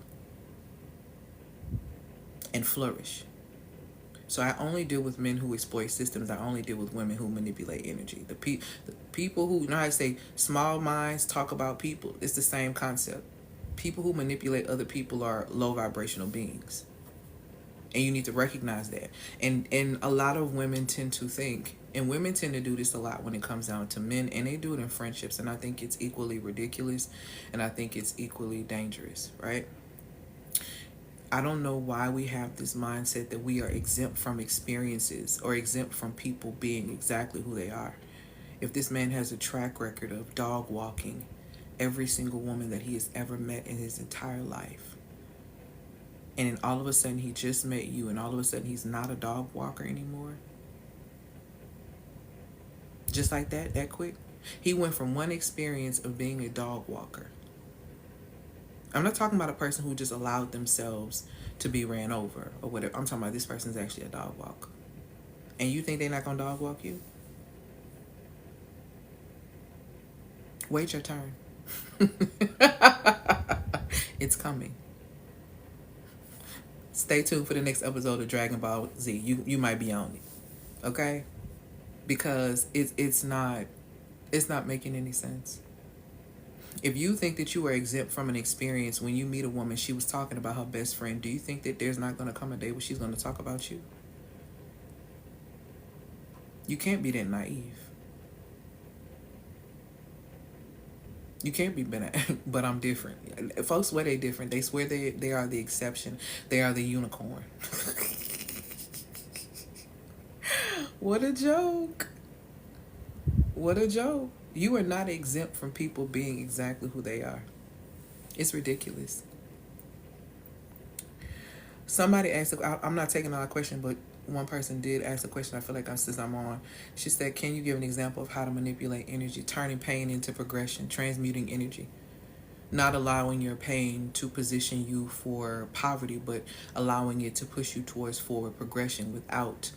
and flourish. So I only deal with men who exploit systems. I only deal with women who manipulate energy. The people who, you know how I say, small minds talk about people. It's the same concept. People who manipulate other people are low vibrational beings. And you need to recognize that. And a lot of women tend to think, and women tend to do this a lot when it comes down to men, and they do it in friendships. And I think it's equally ridiculous, and I think it's equally dangerous, right? I don't know why we have this mindset that we are exempt from experiences or exempt from people being exactly who they are. If this man has a track record of dog walking every single woman that he has ever met in his entire life, and then all of a sudden he just met you, and all of a sudden he's not a dog walker anymore, just like that quick, he went from one experience of being a dog walker. I'm not talking about a person who just allowed themselves to be ran over or whatever. I'm talking about this person's actually a dog walker. And you think they're not going to dog walk you? Wait your turn. It's coming. Stay tuned for the next episode of Dragon Ball Z. You might be on it. Okay? Because it's not making any sense. If you think that you are exempt from an experience when you meet a woman, she was talking about her best friend, do you think that there's not going to come a day where she's going to talk about you? You can't be that naive. You can't be but I'm different. Folks swear they're different. They swear they are the exception. They are the unicorn. What a joke. What a joke. You are not exempt from people being exactly who they are. It's ridiculous. Somebody asked, I'm not taking all the question, but one person did ask a question. I feel like since I'm on, she said, can you give an example of how to manipulate energy, turning pain into progression, transmuting energy, not allowing your pain to position you for poverty, but allowing it to push you towards forward progression without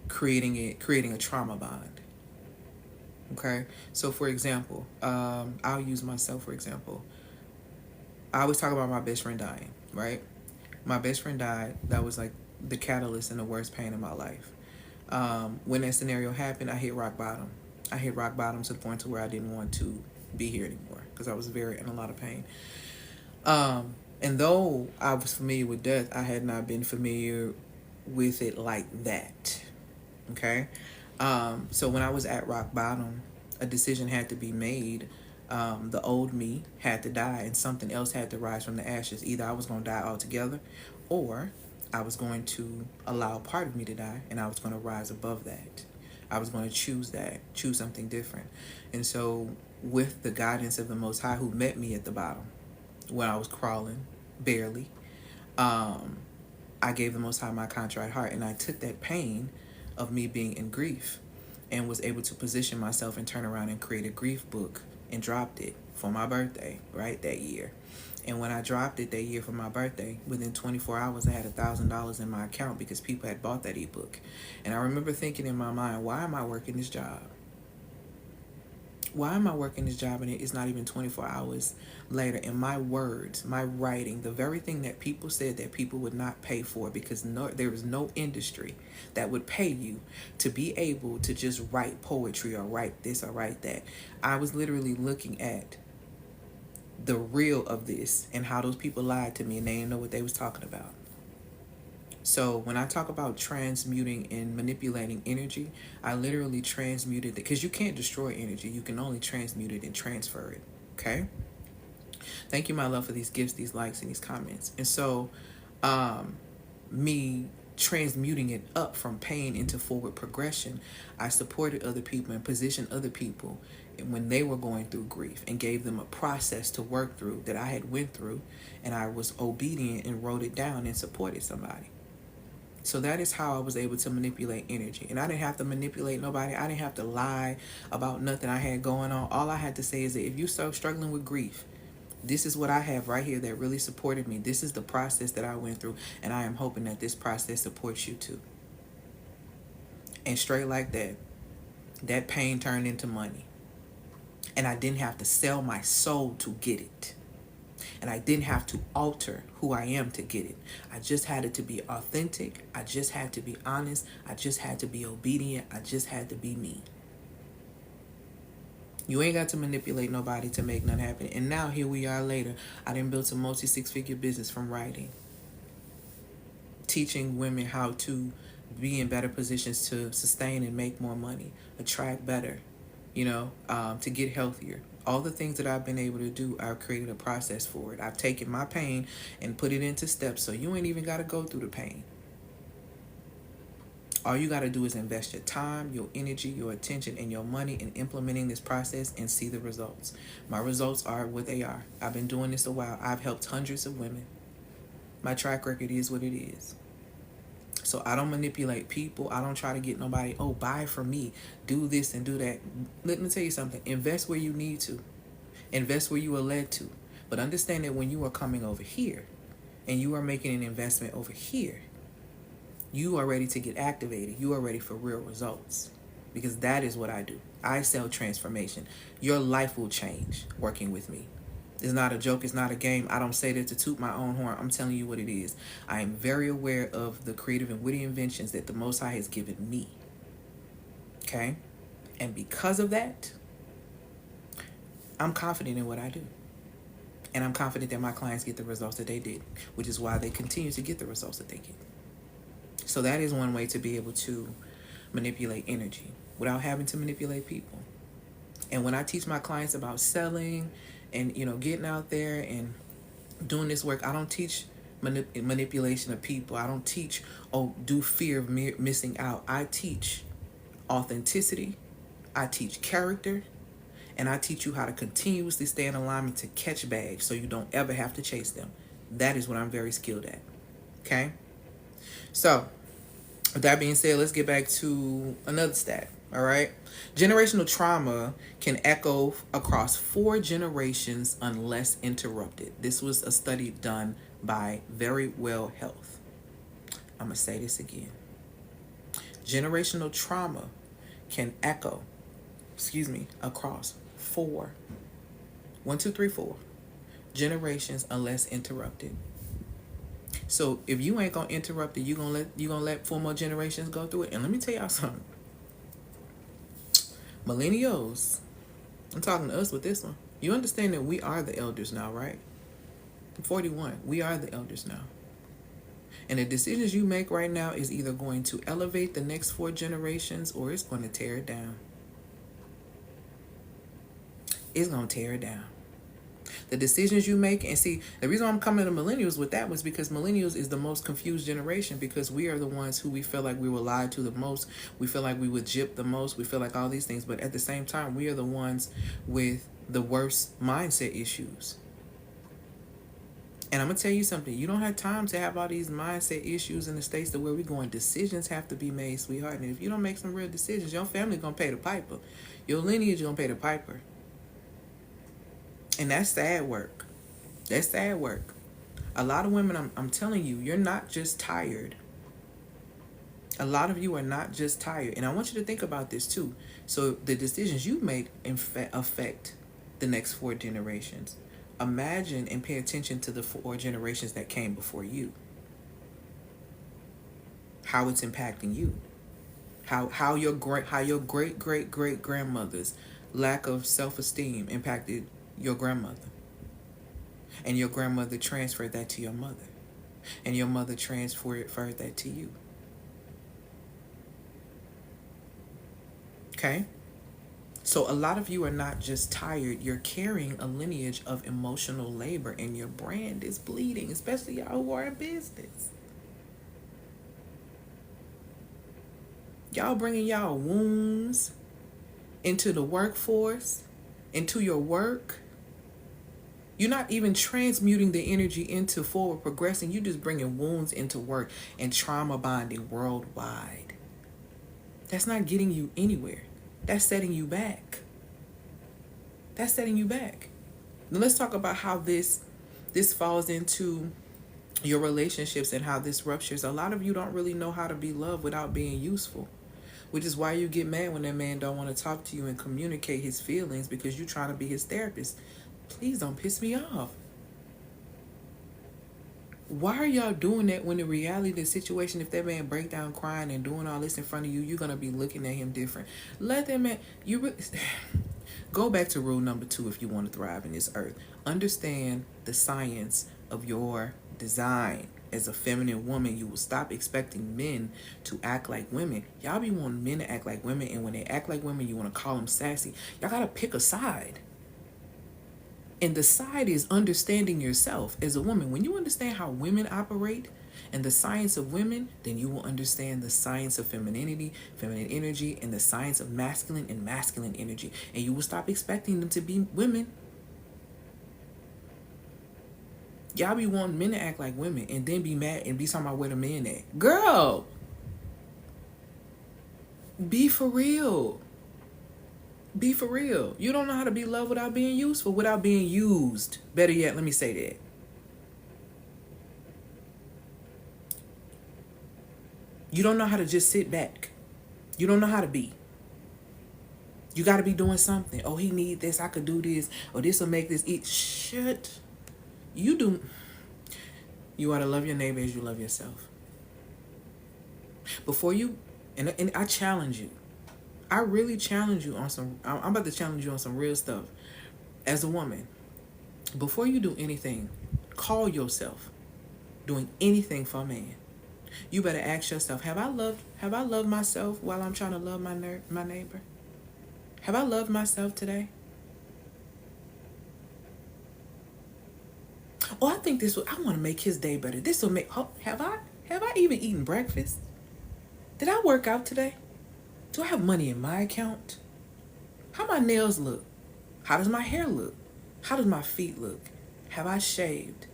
creating a trauma bond. Okay, so for example, I'll use myself for example. I always talk about my best friend dying, right? My best friend died. That was like the catalyst and the worst pain in my life. When that scenario happened, I hit rock bottom. I hit rock bottom to the point to where I didn't want to be here anymore because I was very in a lot of pain. And though I was familiar with death, I had not been familiar with it like that. Okay? So when I was at rock bottom, a decision had to be made. The old me had to die and something else had to rise from the ashes. Either I was going to die altogether or I was going to allow part of me to die and I was going to rise above that. I was going to choose something different. And so with the guidance of the Most High who met me at the bottom when I was crawling, barely, I gave the Most High my contrite heart and I took that pain of me being in grief and was able to position myself and turn around and create a grief book and dropped it for my birthday, right, that year. And when I dropped it that year for my birthday, within 24 hours, I had $1,000 in my account because people had bought that ebook. And I remember thinking in my mind, why am I working this job? Why am I working this job and it's not even 24 hours later? And my words, my writing, the very thing that people said that people would not pay for because there is no industry that would pay you to be able to just write poetry or write this or write that. I was literally looking at the real of this and how those people lied to me and they didn't know what they was talking about. So when I talk about transmuting and manipulating energy, I literally transmuted it because you can't destroy energy. You can only transmute it and transfer it. Okay? Thank you, my love, for these gifts, these likes, and these comments. And so me transmuting it up from pain into forward progression, I supported other people and positioned other people when they were going through grief and gave them a process to work through that I had went through, and I was obedient and wrote it down and supported somebody. So that is how I was able to manipulate energy. And I didn't have to manipulate nobody. I didn't have to lie about nothing I had going on. All I had to say is that if you start struggling with grief, this is what I have right here that really supported me. This is the process that I went through. And I am hoping that this process supports you too. And straight like that, that pain turned into money. And I didn't have to sell my soul to get it. And I didn't have to alter who I am to get it. I just had it to be authentic. I just had to be honest. I just had to be obedient. I just had to be me. You ain't got to manipulate nobody to make nothing happen. And now here we are later. I done built a multi-six-figure business from writing. Teaching women how to be in better positions to sustain and make more money. Attract better. To get healthier. All the things that I've been able to do, I've created a process for it. I've taken my pain and put it into steps so you ain't even got to go through the pain. All you got to do is invest your time, your energy, your attention, and your money in implementing this process and see the results. My results are what they are. I've been doing this a while. I've helped hundreds of women. My track record is what it is. So I don't manipulate people. I don't try to get nobody, buy from me, do this and do that. Let me tell you something. Invest where you need to. Invest where you are led to. But understand that when you are coming over here and you are making an investment over here, you are ready to get activated. You are ready for real results. Because that is what I do. I sell transformation. Your life will change working with me. It's not a joke. It's not a game. I don't say that to toot my own horn. I'm telling you what it is. I am very aware of the creative and witty inventions that the Most High has given me. Okay? And because of that, I'm confident in what I do. And I'm confident that my clients get the results that they did, which is why they continue to get the results that they get. So that is one way to be able to manipulate energy without having to manipulate people. And when I teach my clients about selling and, getting out there and doing this work, I don't teach manipulation of people. I don't teach, do fear of missing out. I teach authenticity. I teach character. And I teach you how to continuously stay in alignment to catch bags so you don't ever have to chase them. That is what I'm very skilled at. Okay? So, with that being said, let's get back to another stat. All right. Generational trauma can echo across 4 generations unless interrupted. This was a study done by Very Well Health. I'm going to say this again. Generational trauma can echo, across 4 generations unless interrupted. So if you ain't gonna interrupt it, you gonna let 4 more generations go through it. And let me tell y'all something. Millennials, I'm talking to us with this one. You understand that we are the elders now, right? I'm 41. We are the elders now. And the decisions you make right now is either going to elevate the next 4 generations or it's going to tear it down. It's going to tear it down. The decisions you make, and see, the reason I'm coming to millennials with that was because millennials is the most confused generation, because we are the ones who we feel like we were lied to the most. We feel like we were gypped the most. We feel like all these things. But at the same time, we are the ones with the worst mindset issues. And I'm going to tell you something. You don't have time to have all these mindset issues in the states to where we're going. Decisions have to be made, sweetheart. And if you don't make some real decisions, your family going to pay the piper. Your lineage going to pay the piper. And that's sad work. That's sad work. A lot of women, I'm telling you, you're not just tired. A lot of you are not just tired. And I want you to think about this too. So the decisions you make affect the next 4 generations. Imagine and pay attention to the 4 generations that came before you. How it's impacting you. How your great grandmother's lack of self-esteem impacted your grandmother. And your grandmother transferred that to your mother. And your mother transferred that to you. Okay? So a lot of you are not just tired. You're carrying a lineage of emotional labor, and your brand is bleeding, especially y'all who are in business. Y'all bringing y'all wounds into the workforce, into your work. You're not even transmuting the energy into forward progressing. You're just bringing wounds into work and trauma bonding worldwide. That's not getting you anywhere. That's setting you back. That's setting you back. Now let's talk about how this falls into your relationships and how this ruptures. A lot of you don't really know how to be loved without being useful, which is why you get mad when that man don't want to talk to you and communicate his feelings because you're trying to be his therapist. Please don't piss me off. Why are y'all doing that when the reality of the situation, if that man break down crying and doing all this in front of you, you're going to be looking at him different. Let that man, go back to rule number 2 if you want to thrive in this earth. Understand the science of your design. As a feminine woman, you will stop expecting men to act like women. Y'all be wanting men to act like women, and when they act like women, you want to call them sassy. Y'all got to pick a side. And the side is understanding yourself as a woman. When you understand how women operate and the science of women, then you will understand the science of femininity, feminine energy, and the science of masculine and masculine energy. And you will stop expecting them to be women. Y'all be wanting men to act like women and then be mad and be talking about where the men at. Girl, be for real. Be for real. You don't know how to be loved without being useful, without being used. Better yet, let me say that. You don't know how to just sit back. You don't know how to be. You got to be doing something. Oh, he need this. I could do this. Or this will make this eat. Shit. You do. You ought to love your neighbor as you love yourself. Before you, and I challenge you. I really challenge you on some, I'm about to challenge you on some real stuff. As a woman, before you do anything, call yourself doing anything for a man. You better ask yourself, have I loved myself while I'm trying to love my neighbor? Have I loved myself today? Oh, I think I want to make his day better. This will make, have I even eaten breakfast? Did I work out today? Do I have money in my account? How my nails look? How does my hair look? How does my feet look? Have I shaved?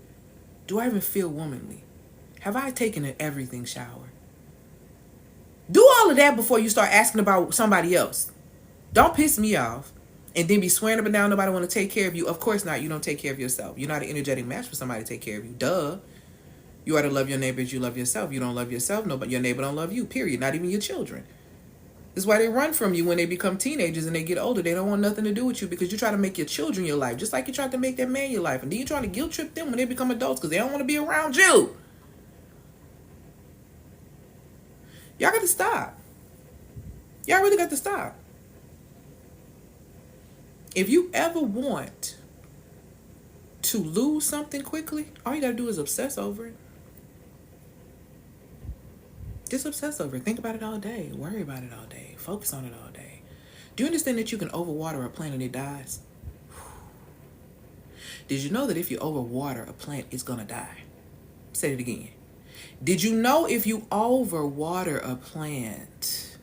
Do I even feel womanly? Have I taken an everything shower? Do all of that before you start asking about somebody else. Don't piss me off and then be swearing up and down nobody want to take care of you. Of course not. You don't take care of yourself. You're not an energetic match for somebody to take care of you. Duh. You ought to love your neighbor as you love yourself. You don't love yourself, nobody, your neighbor don't love you, period. Not even your children. This is why they run from you when they become teenagers and they get older. They don't want nothing to do with you because you try to make your children your life, just like you tried to make that man your life. And then you try to guilt trip them when they become adults because they don't want to be around you. Y'all got to stop. Y'all really got to stop. If you ever want to lose something quickly, all you got to do is obsess over it. Just obsess over it. Think about it all day. Worry about it all day. Focus on it all day. Do you understand that you can overwater a plant and it dies? Did you know that if you overwater a plant, it's going to die? Say it again. Did you know if you overwater a plant,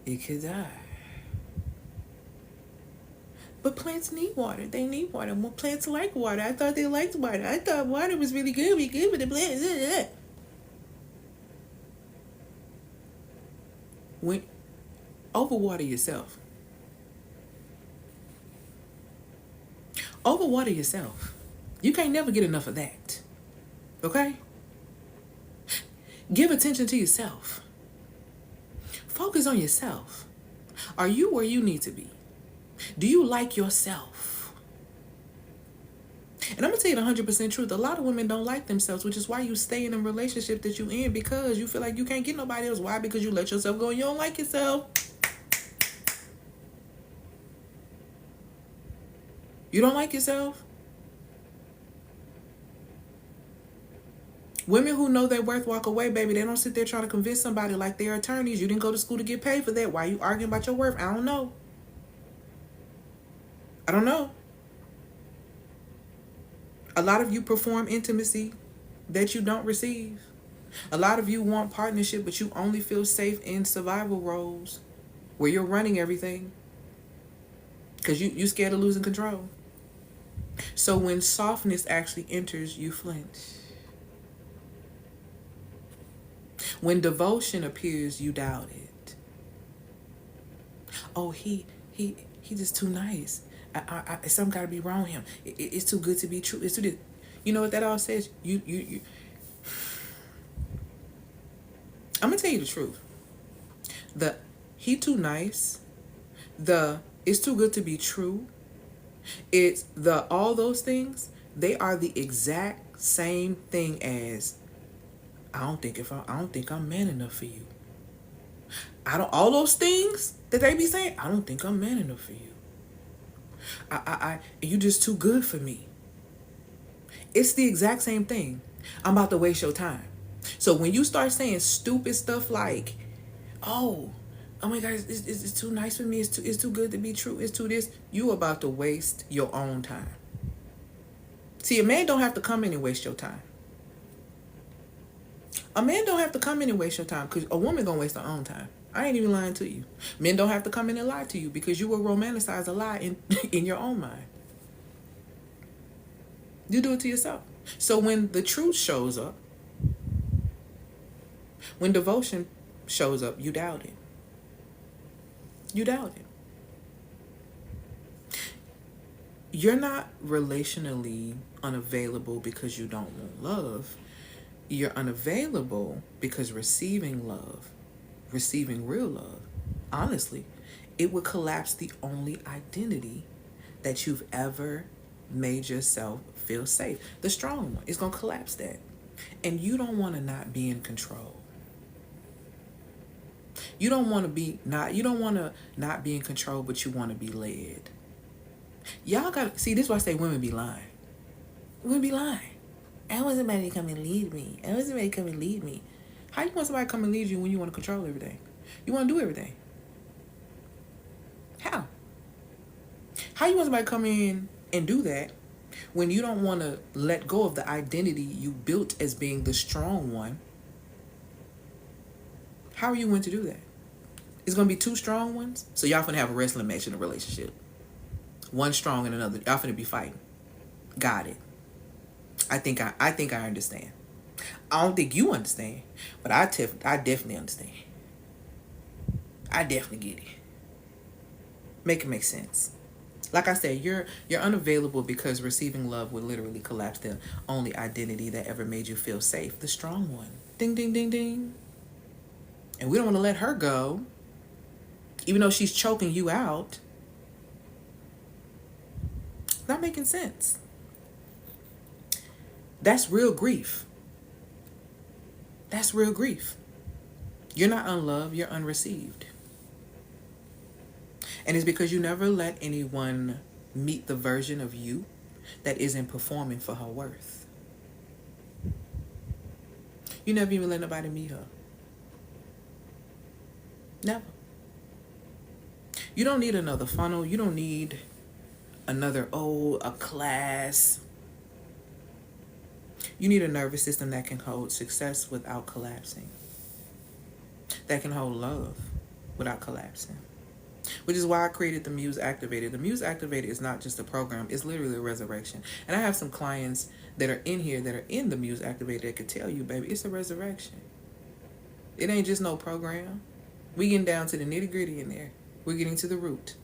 it could die? But plants need water. They need water. Well, plants like water. I thought they liked water. I thought water was really good. Be good for the plants. When overwater yourself. Overwater yourself. You can't never get enough of that. Okay? Give attention to yourself. Focus on yourself. Are you where you need to be? Do you like yourself? And I'm going to tell you the 100% truth. A lot of women don't like themselves, which is why you stay in a relationship that you in, because you feel like you can't get nobody else. Why? Because you let yourself go and you don't like yourself. You don't like yourself? Women who know their worth walk away, baby. They don't sit there trying to convince somebody like they're attorneys. You didn't go to school to get paid for that. Why are you arguing about your worth? I don't know. I don't know. A lot of you perform intimacy that you don't receive. A lot of you want partnership, but you only feel safe in survival roles where you're running everything because you scared of losing control. So when softness actually enters, you flinch. When devotion appears, you doubt it. Oh, he just too nice. Something got to be wrong with him. It's too good to be true. It's too good. You know what that all says? You. I'm gonna tell you the truth. The he too nice. The it's too good to be true. It's the all those things. They are the exact same thing as I don't think I'm man enough for you. I don't all those things that they be saying. I don't think I'm man enough for you. You just too good for me. It's the exact same thing. I'm about to waste your time. So when you start saying stupid stuff like, oh my God, it's too nice for me. It's too good to be true. It's too this. You about to waste your own time. See, a man don't have to come in and waste your time. A man don't have to come in and waste your time because a woman gonna waste her own time. I ain't even lying to you. Men don't have to come in and lie to you because you will romanticize a lie in your own mind. You do it to yourself. So when the truth shows up, when devotion shows up, you doubt it. You doubt it. You're not relationally unavailable because you don't want love. You're unavailable because receiving love, receiving real love, honestly, it would collapse the only identity that you've ever made yourself feel safe. The strong one is going to collapse that. And you don't want to not be in control. You don't want to not be in control, but you want to be led. Y'all got to see, this is why I say women be lying. Women be lying. I want somebody to come and lead me. I want somebody to come and lead me. How you want somebody to come and lead you when you want to control everything? You want to do everything. How? How you want somebody to come in and do that when you don't want to let go of the identity you built as being the strong one? How are you going to do that? It's going to be two strong ones? So y'all finna have a wrestling match in a relationship. One strong and another. Y'all finna be fighting. Got it. I think I understand. I don't think you understand, but I definitely understand. I definitely get it. Make it make sense. Like I said, you're unavailable because receiving love would literally collapse the only identity that ever made you feel safe, the strong one. Ding, ding, ding, ding. And we don't want to let her go, even though she's choking you out. It's not making sense. That's real grief. That's real grief. You're not unloved, you're unreceived. And it's because you never let anyone meet the version of you that isn't performing for her worth. You never even let nobody meet her. Never. You don't need another funnel. You don't need a class. You need a nervous system that can hold success without collapsing. That can hold love without collapsing. Which is why I created the Muse Activated. The Muse Activated is not just a program. It's literally a resurrection. And I have some clients that are in here that are in the Muse Activated that could tell you, baby, it's a resurrection. It ain't just no program. We getting down to the nitty gritty in there. We're getting to the root.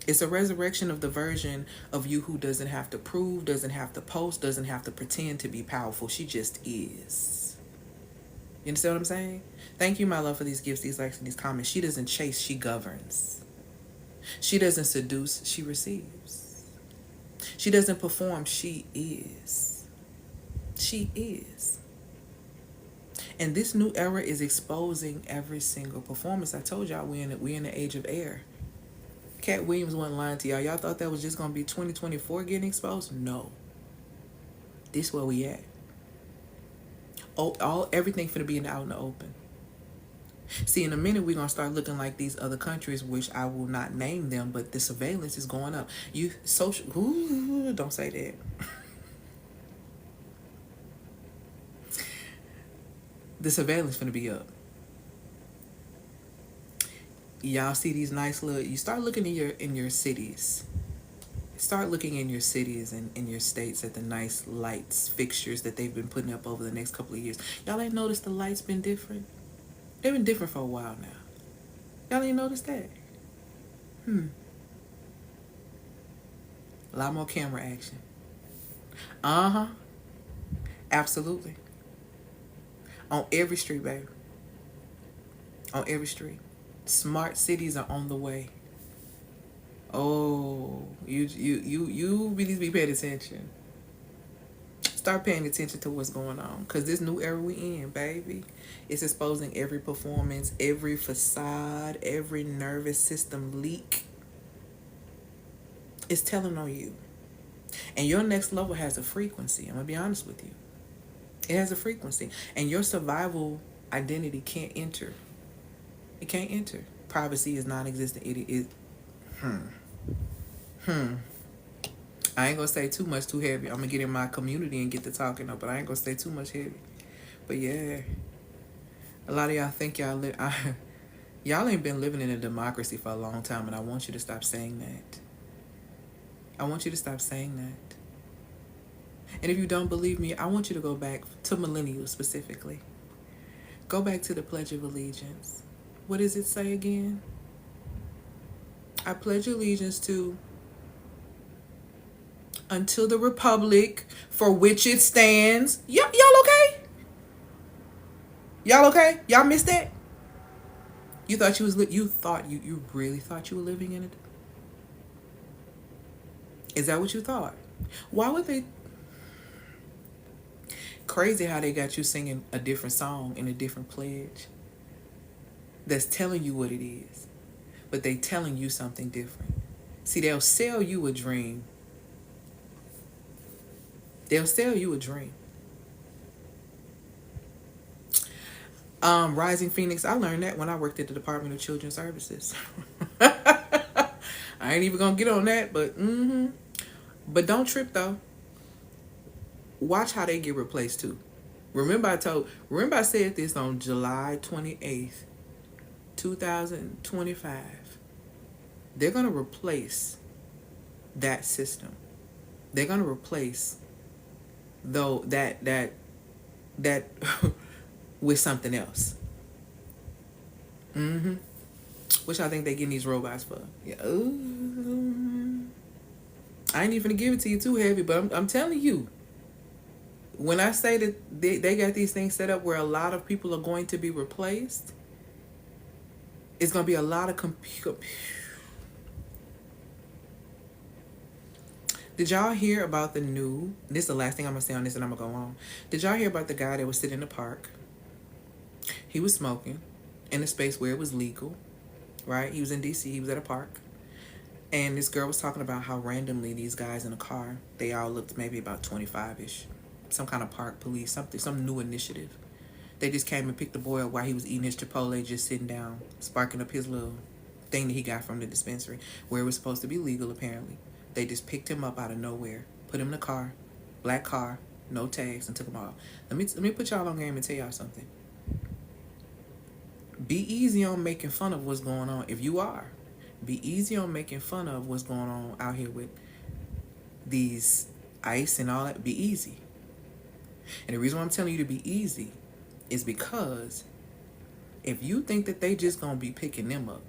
It's a resurrection of the version of you who doesn't have to prove, doesn't have to post, doesn't have to pretend to be powerful. She just is. You understand what I'm saying? Thank you, my love, for these gifts, these likes, and these comments. She doesn't chase, she governs. She doesn't seduce, she receives. She doesn't perform, she is. She is. And this new era is exposing every single performance. I told y'all we in the age of air. Cat Williams wasn't lying to y'all. Y'all thought that was just going to be 2024 getting exposed? No. This where we at. Everything finna be out in the open. See, in a minute, we're going to start looking like these other countries, which I will not name them, but the surveillance is going up. Don't say that. The surveillance finna be up. Y'all see these nice little, you start looking in your cities. Start looking in your cities and in your states at the nice lights, fixtures that they've been putting up over the next couple of years. Y'all ain't noticed the lights been different? They've been different for a while now. Y'all ain't noticed that? A lot more camera action. Uh-huh. Absolutely. On every street, baby. On every street. Smart cities are on the way. Oh, you really be paying attention. Start paying attention to what's going on. Because this new era we in, baby, it's exposing every performance, every facade, every nervous system leak. It's telling on you. And your next level has a frequency. I'm going to be honest with you. It has a frequency. And your survival identity can't enter. It can't enter. Privacy is non-existent. It is. I ain't gonna say too much too heavy. I'm gonna get in my community and get to talking though, but I ain't gonna say too much heavy. But yeah, a lot of y'all think y'all y'all ain't been living in a democracy for a long time, and I want you to stop saying that. I want you to stop saying that. And if you don't believe me, I want you to go back to millennials specifically. Go back to the Pledge of Allegiance. What does it say again? I pledge allegiance to until the republic for which it stands. Y'all okay? Y'all okay? Y'all missed that? You thought you really thought you were living in it? Is that what you thought? Why would they? Crazy how they got you singing a different song in a different pledge that's telling you what it is, but they telling you something different. See, they'll sell you a dream. They'll sell you a dream. Rising Phoenix, I learned that when I worked at the Department of Children's Services. I ain't even gonna get on that, but But don't trip though. Watch how they get replaced too. Remember I said this on July 28th, 2025. They're gonna replace that system. They're gonna replace though that with something else. Which I think they getting these robots for. Yeah. Ooh. I ain't even gonna give it to you too heavy, but I'm telling you. When I say that they got these things set up where a lot of people are going to be replaced, it's gonna be a lot of Did y'all hear about the new? This is the last thing I'm gonna say on this, and I'm gonna go on. Did y'all hear about the guy that was sitting in the park? He was smoking in a space where it was legal, right? He was in DC. He was at a park, and this girl was talking about how randomly these guys in a car, they all looked maybe about 25-ish, some kind of park police, some new initiative. They just came and picked the boy up while he was eating his Chipotle, just sitting down, sparking up his little thing that he got from the dispensary, where it was supposed to be legal apparently. They just picked him up out of nowhere, put him in a car, black car, no tags, and took him off. Let me put y'all on game and tell y'all something. Be easy on making fun of what's going on. If you are, be easy on making fun of what's going on out here with these ICE and all that. Be easy. And the reason why I'm telling you to be easy is because if you think that they just gonna be picking them up,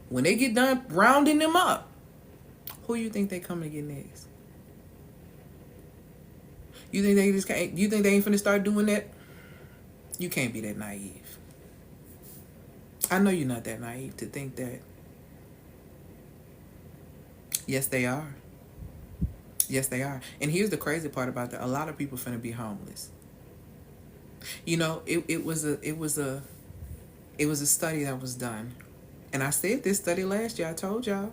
when they get done rounding them up, who you think they coming to get next? You think they just can't? You think they ain't finna start doing that? You can't be that naive. I know you're not that naive to think that. Yes, they are. Yes, they are. And here's the crazy part about that. A lot of people finna be homeless. You know, it was a study that was done. And I said this study last year. I told y'all.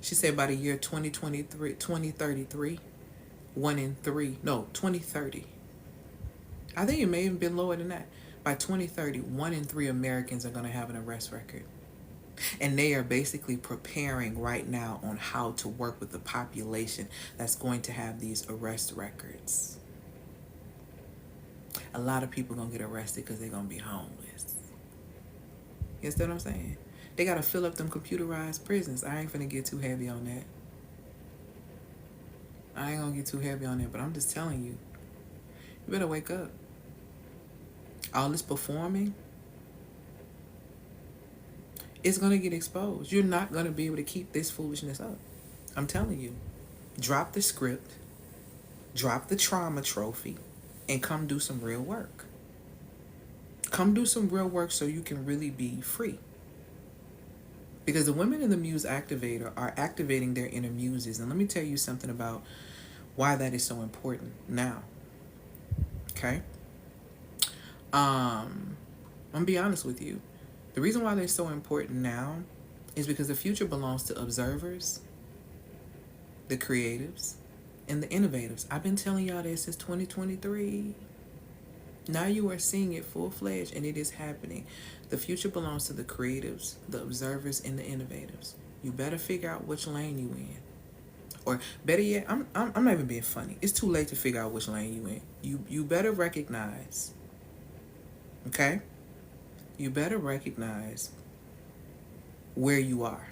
She said by the year 2033, 1 in 3. No, 2030. I think it may have been lower than that. By 2030, 1 in 3 Americans are going to have an arrest record. And they are basically preparing right now on how to work with the population that's going to have these arrest records. A lot of people are going to get arrested because they're going to be homeless. You understand what I'm saying? They got to fill up them computerized prisons. I ain't finna get too heavy on that. I ain't gonna get too heavy on that, but I'm just telling you, you better wake up. All this performing, it's gonna get exposed. You're not gonna be able to keep this foolishness up. I'm telling you. Drop the script, drop the trauma trophy, and come do some real work. Come do some real work so you can really be free. Because the women in the Muse Activator are activating their inner muses. And let me tell you something about why that is so important now. Okay? I'm gonna be honest with you. The reason why they're so important now is because the future belongs to observers, the creatives, and the innovators. I've been telling y'all this since 2023. Now you are seeing it full-fledged, and it is happening. The future belongs to the creatives, the observers, and the innovators. You better figure out which lane you in. Or better yet, I'm not even being funny. It's too late to figure out which lane you in. You better recognize, okay? You better recognize where you are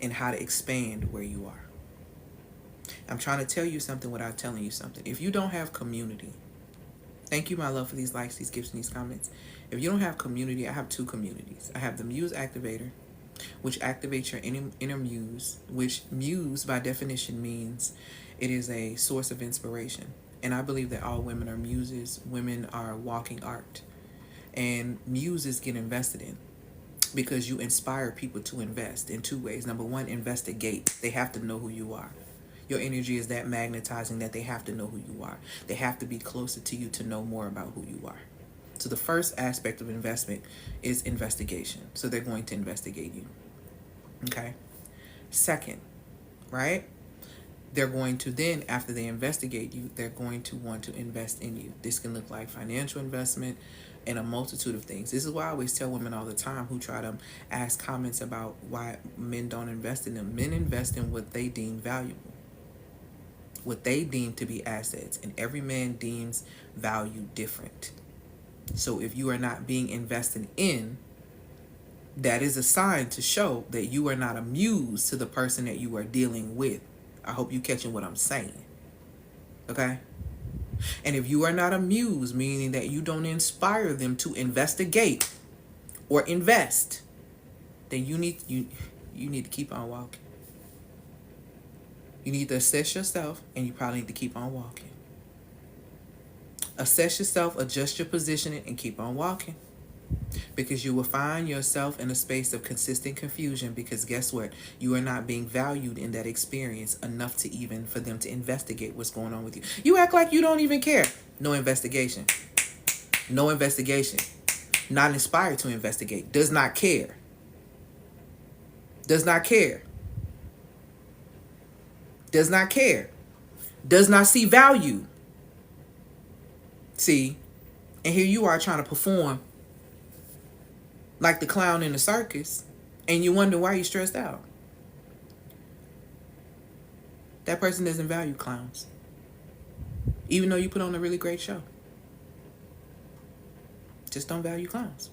and how to expand where you are. I'm trying to tell you something without telling you something. If you don't have community, thank you, my love, for these likes, these gifts, and these comments. If you don't have community, I have two communities. I have the Muse Activator, which activates your inner muse, which muse by definition means it is a source of inspiration. And I believe that all women are muses. Women are walking art. And muses get invested in because you inspire people to invest in two ways. Number one, investigate. They have to know who you are. Your energy is that magnetizing that they have to know who you are. They have to be closer to you to know more about who you are. So the first aspect of investment is investigation. So they're going to investigate you. Okay? Second, right? They're going to then, after they investigate you, they're going to want to invest in you. This can look like financial investment and a multitude of things. This is why I always tell women all the time who try to ask comments about why men don't invest in them. Men invest in what they deem valuable, what they deem to be assets, and every man deems value different. So if you are not being invested in, that is a sign to show that you are not a muse to the person that you are dealing with. I hope you catching what I'm saying. Okay? And if you are not a muse, meaning that you don't inspire them to investigate or invest, then you need to keep on walking. You need to assess yourself, and you probably need to keep on walking. Assess yourself, adjust your positioning, and keep on walking. Because you will find yourself in a space of consistent confusion, because guess what? You are not being valued in that experience enough to even for them to investigate what's going on with you. You act like you don't even care. No investigation. No investigation. Not inspired to investigate. Does not care. Does not care. Does not care. Does not see value. See? And here you are trying to perform like the clown in the circus, and you wonder why you're stressed out. That person doesn't value clowns, even though you put on a really great show. Just don't value clowns.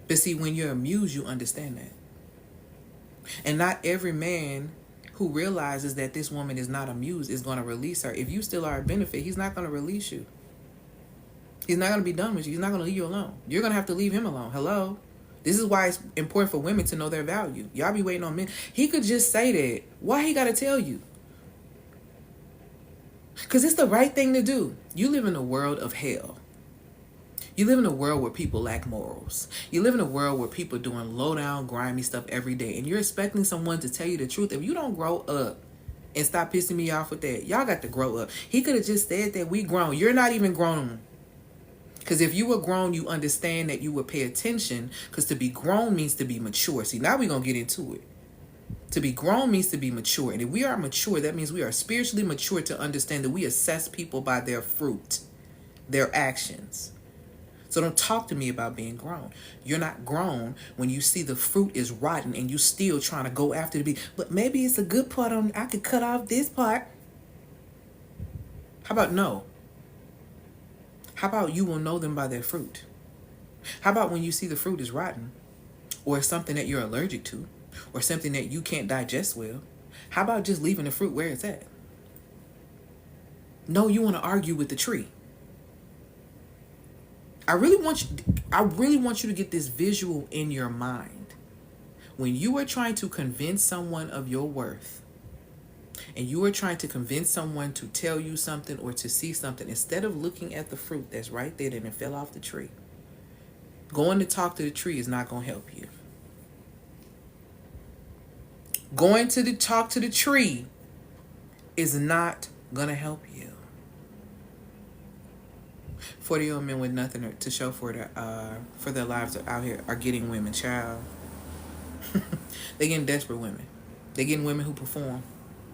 But see, when you're a muse, you understand that. And not every man who realizes that this woman is not a muse is going to release her. If you still are a benefit, he's not going to release you. He's not going to be done with you. He's not going to leave you alone. You're going to have to leave him alone. Hello? This is why it's important for women to know their value. Y'all be waiting on men. He could just say that. Why he got to tell you? Because it's the right thing to do. You live in a world of hell. You live in a world where people lack morals. You live in a world where people are doing low-down, grimy stuff every day. And you're expecting someone to tell you the truth. If you don't grow up and stop pissing me off with that, y'all got to grow up. He could have just said that we grown. You're not even grown. Because if you were grown, you understand that you would pay attention. Because to be grown means to be mature. See, now we're going to get into it. To be grown means to be mature. And if we are mature, that means we are spiritually mature to understand that we assess people by their fruit, their actions. So don't talk to me about being grown. You're not grown when you see the fruit is rotten and you still trying to go after the but maybe it's a good part on, I could cut off this part. How about no? How about you will know them by their fruit? How about when you see the fruit is rotten, or something that you're allergic to, or something that you can't digest well? How about just leaving the fruit where it's at? No, you want to argue with the tree. I really want you to get this visual in your mind. When you are trying to convince someone of your worth, and you are trying to convince someone to tell you something or to see something, instead of looking at the fruit that's right there and it fell off the tree, going to talk to the tree is not going to help you. Going to talk to the tree is not going to help you. 40-year-old men with nothing to show for their lives out here are getting women, child. They're getting desperate women. They're getting women who perform.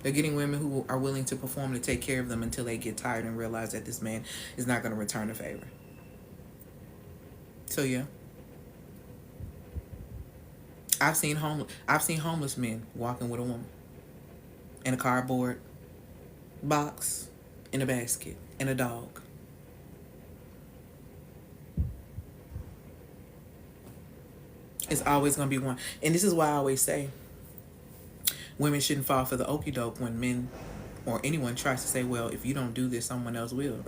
They're getting women who are willing to perform to take care of them until they get tired and realize that this man is not going to return the favor. So yeah, I've seen homeless men walking with a woman in a cardboard box, in a basket, and a dog. It's always going to be one. And this is why I always say women shouldn't fall for the okie doke when men or anyone tries to say, well, if you don't do this, someone else will.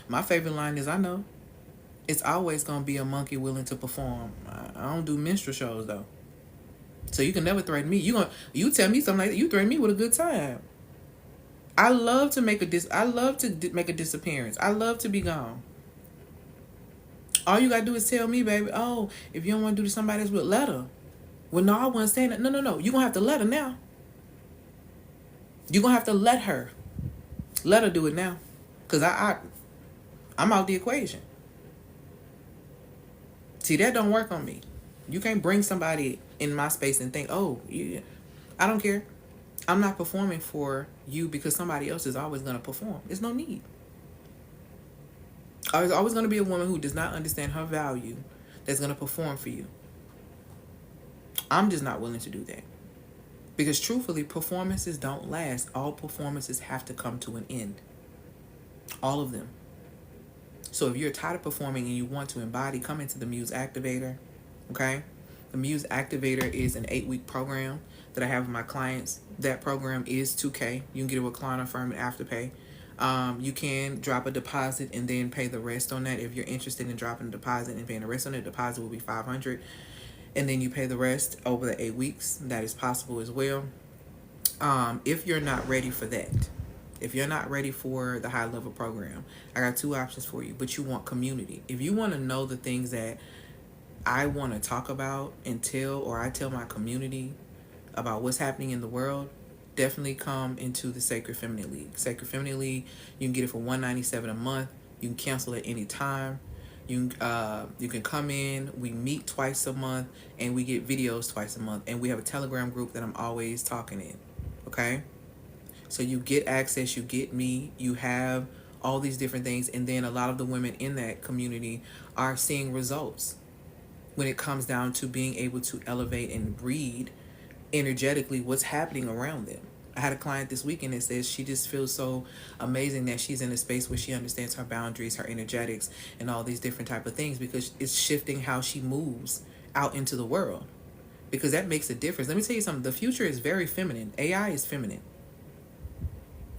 My favorite line is, I know. It's always going to be a monkey willing to perform. I don't do minstrel shows, though. So you can never threaten me. You tell me something like that, you threaten me with a good time. I love to make a disappearance. I love to be gone. All you gotta do is tell me, baby, oh, if you don't want to do to somebody else, with let her. Well, no, I wasn't saying that. No. You're going to have to let her now. You're going to have to let her. Let her do it now. Because I'm out the equation. See, that don't work on me. You can't bring somebody in my space and think, oh, yeah, I don't care. I'm not performing for you because somebody else is always going to perform. There's no need. There's always going to be a woman who does not understand her value that's going to perform for you. I'm just not willing to do that. Because truthfully, performances don't last. All performances have to come to an end. All of them. So if you're tired of performing and you want to embody, come into the Muse Activator. Okay? The Muse Activator is an 8-week program that I have with my clients. That program is $2K. You can get it with Klarna, Firm, and Afterpay. You can drop a deposit and then pay the rest on that. If you're interested in dropping a deposit and paying the rest on it, the deposit will be $500. And then you pay the rest over the 8 weeks. That is possible as well. If you're not ready for that, if you're not ready for the high level program, I got 2 options for you. But you want community. If you want to know the things that I want to talk about and tell, or I tell my community about what's happening in the world, definitely come into the Sacred Feminine League. Sacred Feminine League, you can get it for $197 a month. You can cancel at any time. You can come in. We meet twice a month, and we get videos twice a month. And we have a Telegram group that I'm always talking in. Okay? So you get access. You get me. You have all these different things. And then a lot of the women in that community are seeing results when it comes down to being able to elevate and read energetically what's happening around them. I had a client this weekend that says she just feels so amazing that she's in a space where she understands her boundaries, her energetics, and all these different type of things, because it's shifting how she moves out into the world, because that makes a difference. Let me tell you something. The future is very feminine. AI is feminine.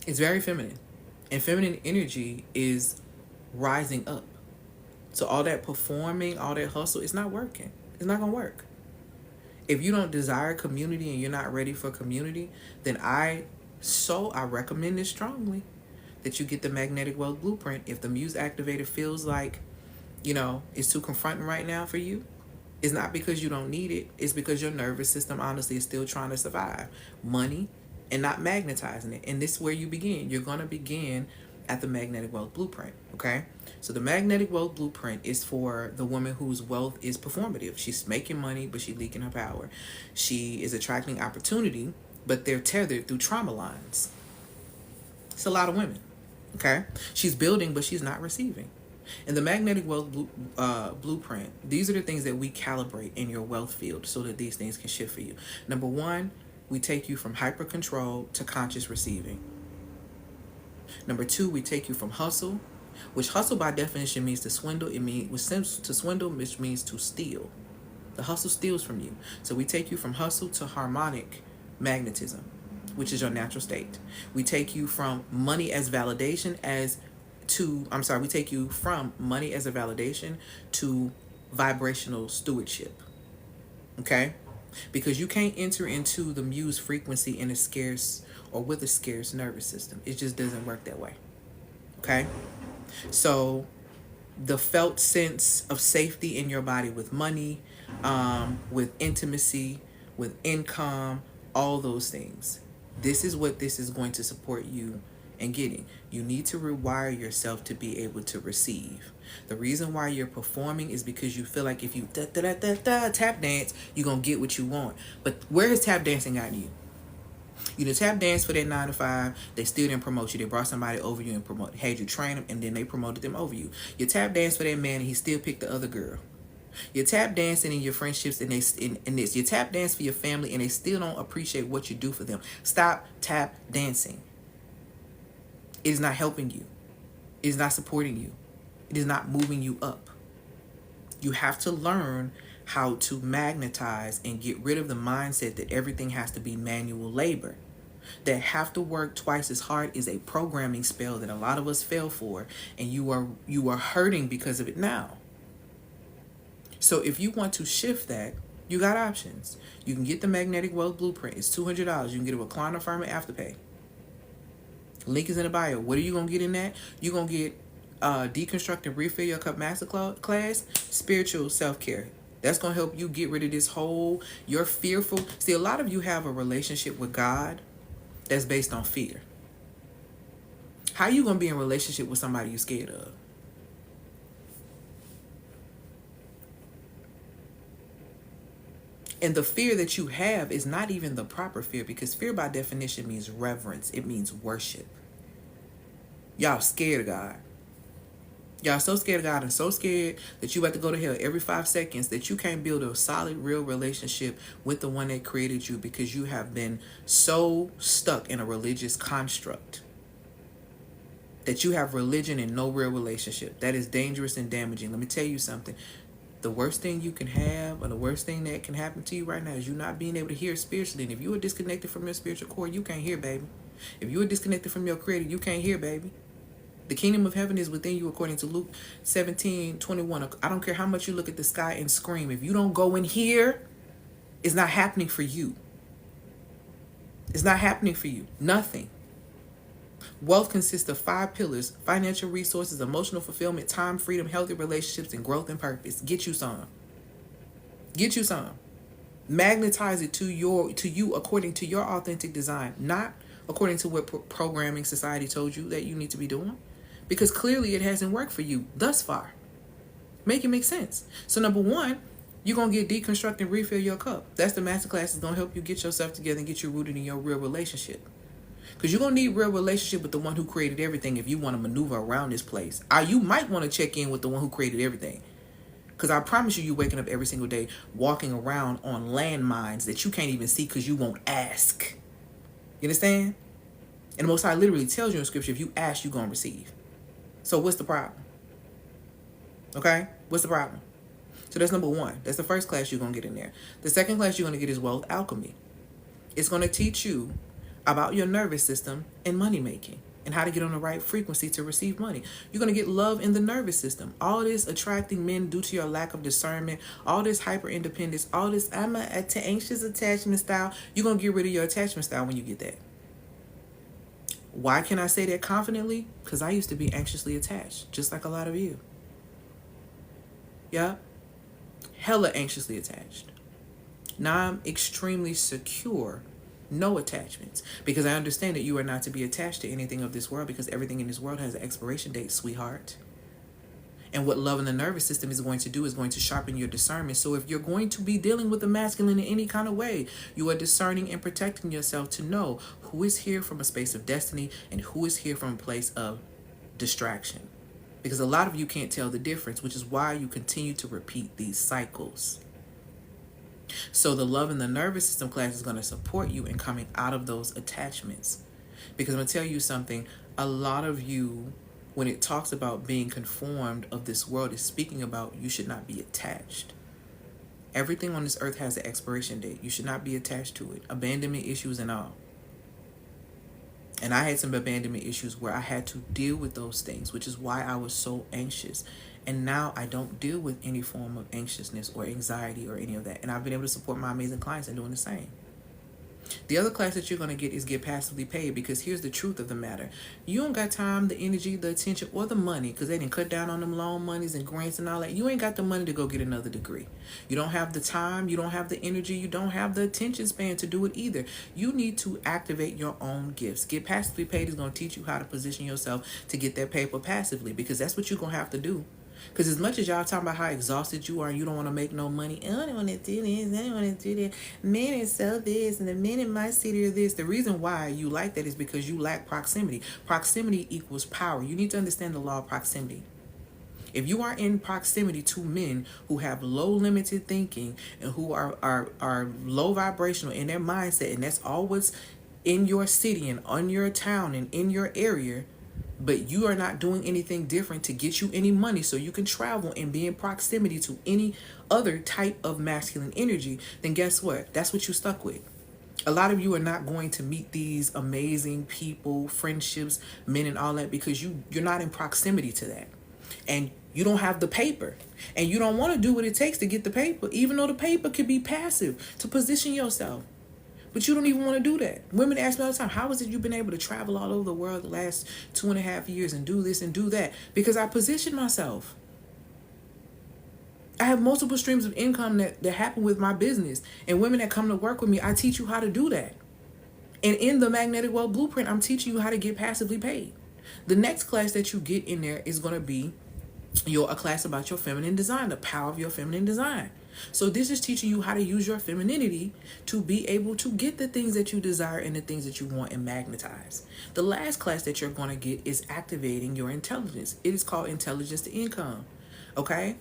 It's very feminine, and feminine energy is rising up. So all that performing, all that hustle, it's not working. It's not going to work. If you don't desire community and you're not ready for community, then I recommend it strongly that you get the Magnetic Wealth Blueprint. If the Muse Activator feels like, it's too confronting right now for you, it's not because you don't need it. It's because your nervous system, honestly, is still trying to survive money and not magnetizing it. And this is where you begin. You're going to begin at the Magnetic Wealth Blueprint, okay? So the Magnetic Wealth Blueprint is for the woman whose wealth is performative. She's making money, but she's leaking her power. She is attracting opportunity, but they're tethered through trauma lines. It's a lot of women, okay? She's building, but she's not receiving. In the Magnetic Wealth Blueprint, these are the things that we calibrate in your wealth field so that these things can shift for you. Number 1, we take you from hyper control to conscious receiving. Number 2, we take you from hustle which hustle by definition means to swindle. It means to swindle, which means to steal. The hustle steals from you. So we take you from hustle to harmonic magnetism, which is your natural state. We take you from money as validation we take you from money as a validation to vibrational stewardship. Okay? Because you can't enter into the muse frequency in a scarce or with a scarce nervous system. It just doesn't work that way. Okay? So the felt sense of safety in your body with money, with intimacy, with income, all those things. This is what this is going to support you in getting. You need to rewire yourself to be able to receive. The reason why you're performing is because you feel like if you tap dance, you're going to get what you want. But where has tap dancing gotten you? You done tap dance for that 9 to 5. They still didn't promote you. They brought somebody over you and had you train them, and then they promoted them over you. You tap dance for that man, and he still picked the other girl. You tap dancing in your friendships, and you tap dance for your family, and they still don't appreciate what you do for them. Stop tap dancing. It is not helping you. It is not supporting you. It is not moving you up. You have to learn how to magnetize and get rid of the mindset that everything has to be manual labor. That have to work twice as hard is a programming spell that a lot of us fell for, and you are hurting because of it now. So if you want to shift that, you got options. You can get the Magnetic Wealth Blueprint. It's $200. You can get a recliner firm at Afterpay. Link is in the bio. What are you going to get in that? You're going to get Deconstruct and Refill Your Cup Masterclass, Spiritual Self-Care. That's going to help you get rid of this whole, you're fearful. See, a lot of you have a relationship with God that's based on fear. How are you going to be in a relationship with somebody you're scared of? And the fear that you have is not even the proper fear, because fear by definition means reverence. It means worship. Y'all scared of God. Y'all so scared of God and so scared that you have to go to hell every 5 seconds that you can't build a solid, real relationship with the one that created you, because you have been so stuck in a religious construct that you have religion and no real relationship. That is dangerous and damaging. Let me tell you something. The worst thing you can have, or the worst thing that can happen to you right now, is you not being able to hear spiritually. And if you are disconnected from your spiritual core, you can't hear, baby. If you are disconnected from your creator, you can't hear, baby. The kingdom of heaven is within you, according to Luke 17:21. I don't care how much you look at the sky and scream. If you don't go in here, it's not happening for you. It's not happening for you. Nothing. Wealth consists of 5 pillars: financial resources, emotional fulfillment, time, freedom, healthy relationships, and growth and purpose. Get you some. Get you some. Magnetize it to you according to your authentic design, not according to what programming society told you that you need to be doing, because clearly it hasn't worked for you thus far. Make it make sense. So number 1, you're going to get Deconstruct and Refill Your Cup. That's the masterclass that's going to help you get yourself together and get you rooted in your real relationship. Because you're going to need real relationship with the one who created everything if you want to maneuver around this place. You might want to check in with the one who created everything. Because I promise you're waking up every single day walking around on landmines that you can't even see because you won't ask. You understand? And the Most High literally tells you in Scripture, if you ask, you're going to receive. So what's the problem? Okay? What's the problem? So that's number 1. That's the first class you're going to get in there. The second class you're going to get is Wealth Alchemy. It's going to teach you about your nervous system and money making, and how to get on the right frequency to receive money. You're going to get love in the nervous system. All this attracting men due to your lack of discernment, all this hyper independence, all this I'm an anxious attachment style. You're going to get rid of your attachment style when you get that. Why can I say that confidently? Because I used to be anxiously attached, just like a lot of you. Yeah? Hella anxiously attached. Now I'm extremely secure. No attachments, because I understand that you are not to be attached to anything of this world, because everything in this world has an expiration date, sweetheart. And what love in the nervous system is going to do is going to sharpen your discernment. So if you're going to be dealing with the masculine in any kind of way, you are discerning and protecting yourself to know who is here from a space of destiny and who is here from a place of distraction. Because a lot of you can't tell the difference, which is why you continue to repeat these cycles. So the love in the nervous system class is going to support you in coming out of those attachments. Because I'm going to tell you something, a lot of you when it talks about being conformed of this world, is speaking about you should not be attached. Everything on this earth has an expiration date. You should not be attached to it. Abandonment issues and all. And I had some abandonment issues where I had to deal with those things, which is why I was so anxious. And now I don't deal with any form of anxiousness or anxiety or any of that. And I've been able to support my amazing clients in doing the same. The other class that you're going to get is get passively paid, because here's the truth of the matter. You don't got time, the energy, the attention, or the money, because they didn't cut down on them loan monies and grants and all that. You ain't got the money to go get another degree. You don't have the time. You don't have the energy. You don't have the attention span to do it either. You need to activate your own gifts. Get passively paid is going to teach you how to position yourself to get that paper passively, because that's what you're going to have to do. Because as much as y'all talking about how exhausted you are, you don't want to make no money. I don't want to do this. I don't want to do that. Men are so this, and the men in my city are this. The reason why you like that is because you lack proximity. Proximity equals power. You need to understand the law of proximity. If you are in proximity to men who have low limited thinking and who are low vibrational in their mindset, and that's all what's in your city and on your town and in your area, but you are not doing anything different to get you any money so you can travel and be in proximity to any other type of masculine energy, then guess what? That's what you're stuck with. A lot of you are not going to meet these amazing people, friendships, men and all that, because you're not in proximity to that. And you don't have the paper. And you don't want to do what it takes to get the paper, even though the paper could be passive to position yourself. But you don't even want to do that. Women ask me all the time, how is it you've been able to travel all over the world the last 2.5 years and do this and do that? Because I position myself. I have multiple streams of income that happen with my business. And women that come to work with me, I teach you how to do that. And in the Magnetic Wealth Blueprint, I'm teaching you how to get passively paid. The next class that you get in there is going to be a class about your feminine design, the power of your feminine design. So this is teaching you how to use your femininity to be able to get the things that you desire and the things that you want and magnetize. The last class that you're going to get is activating your intelligence. It is called Intelligence to Income. Okay.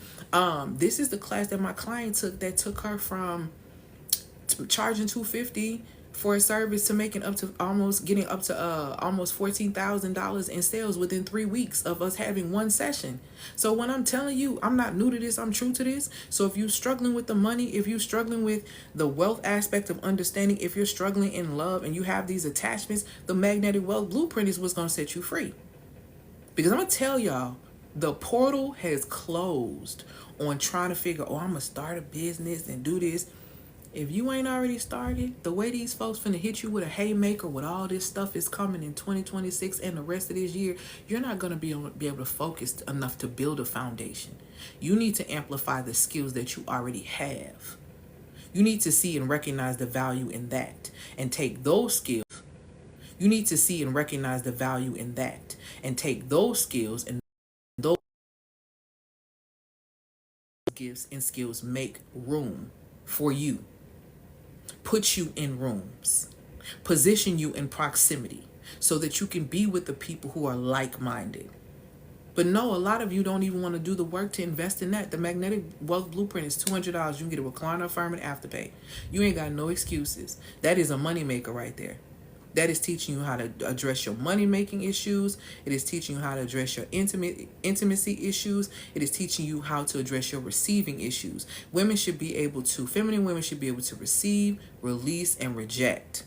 This is the class that my client took, that took her from charging $250 for a service to making up to almost $14,000 in sales within 3 weeks of us having one session. So when I'm telling you, I'm not new to this, I'm true to this. So if you're struggling with the money, if you're struggling with the wealth aspect of understanding, if you're struggling in love and you have these attachments, the Magnetic Wealth Blueprint is what's going to set you free. Because I'm going to tell y'all, the portal has closed on trying to figure, I'm going to start a business and do this. If you ain't already started, the way these folks finna hit you with a haymaker with all this stuff is coming in 2026 and the rest of this year, you're not going to be able to focus enough to build a foundation. You need to amplify the skills that you already have. You need to see and recognize the value in that and take those skills. You need to see and recognize the value in that and take those skills and those gifts and skills make room for you. Put you in rooms, position you in proximity so that you can be with the people who are like-minded. But no, a lot of you don't even want to do the work to invest in that. The Magnetic Wealth Blueprint is $200. You can get a recliner, firm, and afterpay. You ain't got no excuses. That is a moneymaker right there. That is teaching you how to address your money-making issues. It is teaching you how to address your intimacy issues. It is teaching you how to address your receiving issues. Feminine women should be able to receive, release, and reject.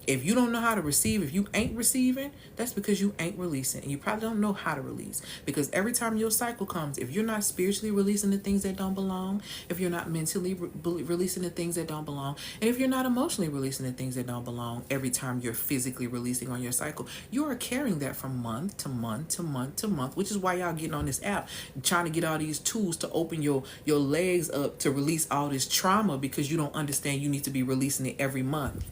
If you don't know how to receive, if you ain't receiving, that's because you ain't releasing. And you probably don't know how to release. Because every time your cycle comes, if you're not spiritually releasing the things that don't belong, if you're not mentally releasing the things that don't belong, and if you're not emotionally releasing the things that don't belong, every time you're physically releasing on your cycle, you are carrying that from month to month to month to month, which is why y'all getting on this app, trying to get all these tools to open your legs up to release all this trauma, because you don't understand you need to be releasing it every month.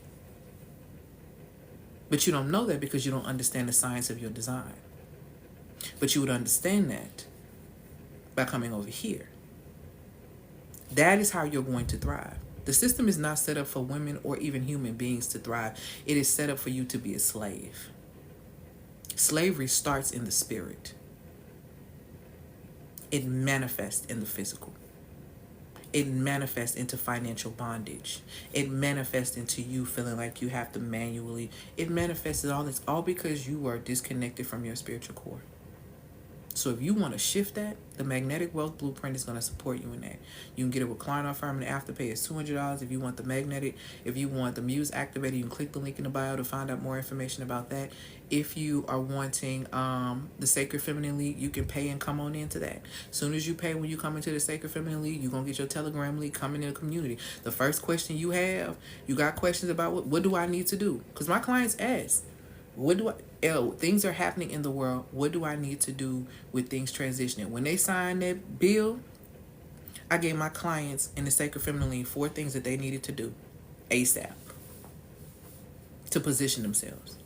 But you don't know that because you don't understand the science of your design. But you would understand that by coming over here. That is how you're going to thrive. The system is not set up for women or even human beings to thrive. It is set up for you to be a slave. Slavery starts in the spirit. It manifests in the physical. it manifests into financial bondage. It manifests into you feeling like you have to manually. It manifests all this, all because you are disconnected from your spiritual core. So if you want to shift that, the Magnetic Wealth Blueprint is going to support you in that. You can get it with client off firm, and the afterpay is $200. If you want the magnetic, if you want the Muse Activator, you can click the link in the bio to find out more information about that. If you are wanting the Sacred Feminine League, you can pay and come on into that. As soon as you pay when you come into the Sacred Feminine League, you're going to get your Telegram league coming in the community. The first question you have, you got questions about what do I need to do? Because my clients ask, things are happening in the world. What do I need to do with things transitioning? When they signed that bill, I gave my clients in the Sacred Feminine League 4 things that they needed to do ASAP to position themselves.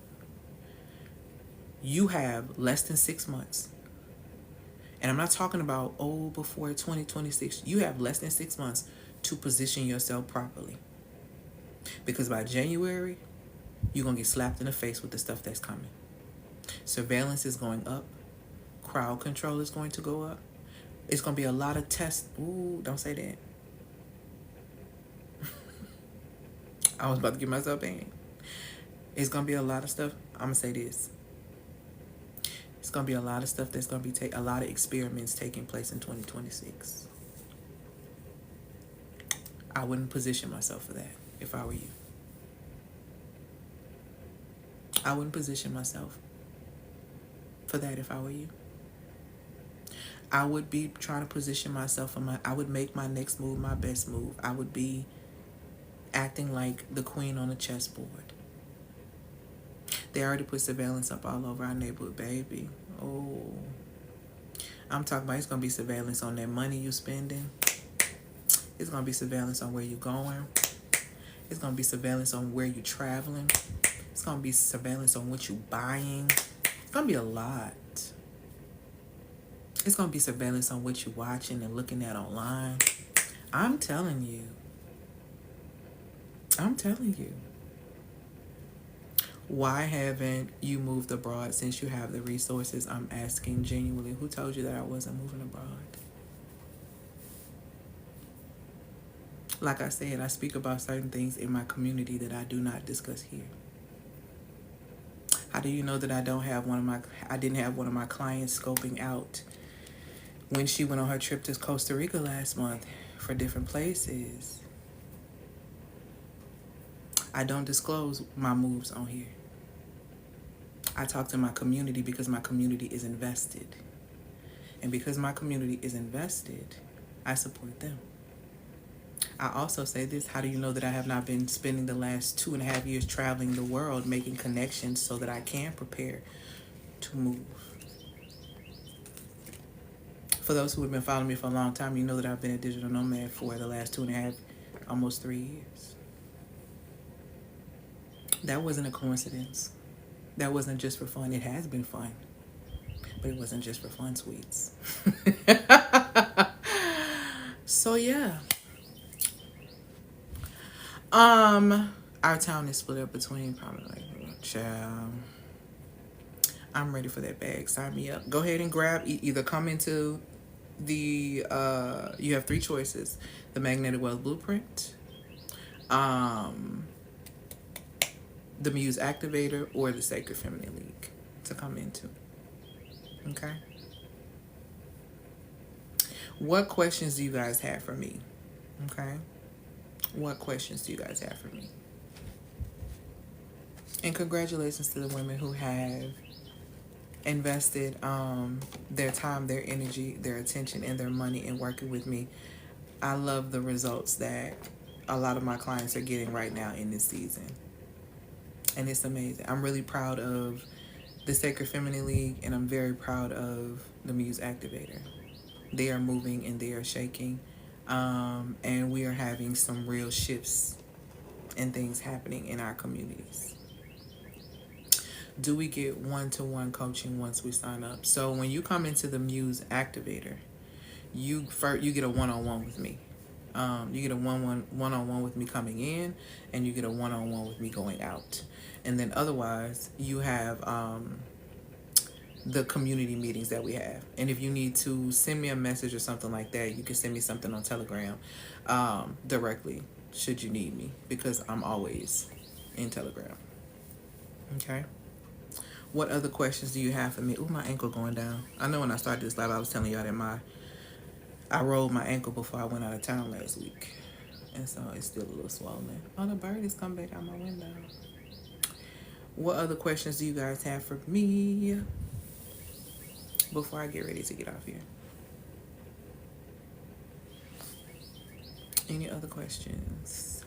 You have less than 6 months. And I'm not talking about, before 2026. You have less than 6 months to position yourself properly. Because by January, you're going to get slapped in the face with the stuff that's coming. Surveillance is going up. Crowd control is going to go up. It's going to be a lot of tests. Ooh, don't say that. I was about to give myself banned. It's going to be a lot of stuff. I'm going to say this. It's going to be a lot of stuff that's going to be a lot of experiments taking place in 2026. I wouldn't position myself for that if I were you. I wouldn't position myself for that if I were you. I would be trying to position myself I would make my next move my best move. I would be acting like the queen on the chessboard. They already put surveillance up all over our neighborhood, baby. Oh, I'm talking about it's going to be surveillance on that money you spending. It's going to be surveillance on where you're going. It's going to be surveillance on where you're traveling. It's going to be surveillance on what you're buying. It's going to be a lot. It's going to be surveillance on what you're watching and looking at online. I'm telling you. I'm telling you. Why haven't you moved abroad since you have the resources? I'm asking genuinely. Who told you that I wasn't moving abroad? Like I said, I speak about certain things in my community that I do not discuss here. How do you know that I didn't have one of my clients scoping out when she went on her trip to Costa Rica last month for different places? I don't disclose my moves on here. I talk to my community because my community is invested. And because my community is invested, I support them. I also say this, how do you know that I have not been spending the last 2.5 years traveling the world, making connections so that I can prepare to move? For those who have been following me for a long time, you know that I've been a digital nomad for the last 2.5, almost 3 years. That wasn't a coincidence. That wasn't just for fun. It has been fun, but it wasn't just for fun, sweets. So yeah. Our town is split up between probably child. I'm ready for that bag. Sign me up. Go ahead and grab. Either come into the. You have 3 choices: the Magnetic Wealth Blueprint, the Muse Activator, or the Sacred Feminine League to come into. Okay. What questions do you guys have for me? Okay. What questions do you guys have for me? And congratulations to the women who have invested their time, their energy, their attention, and their money in working with me. I love the results that a lot of my clients are getting right now in this season. And it's amazing. I'm really proud of the Sacred Feminine League, and I'm very proud of the Muse Activator. They are moving and they are shaking. And we are having some real shifts and things happening in our communities. Do we get one-to-one coaching once we sign up? So when you come into the Muse Activator, you get a one-on-one with me. You get a one-on-one with me coming in, and you get a one-on-one with me going out. And then otherwise, you have the community meetings that we have. And if you need to send me a message or something like that, you can send me something on Telegram directly, should you need me, because I'm always in Telegram. Okay. What other questions do you have for me? Ooh, my ankle going down. I know when I started this live, I was telling y'all that I rolled my ankle before I went out of town last week. And so it's still a little swollen. Oh, the bird has come back out my window. What other questions do you guys have for me before I get ready to get off here? Any other questions?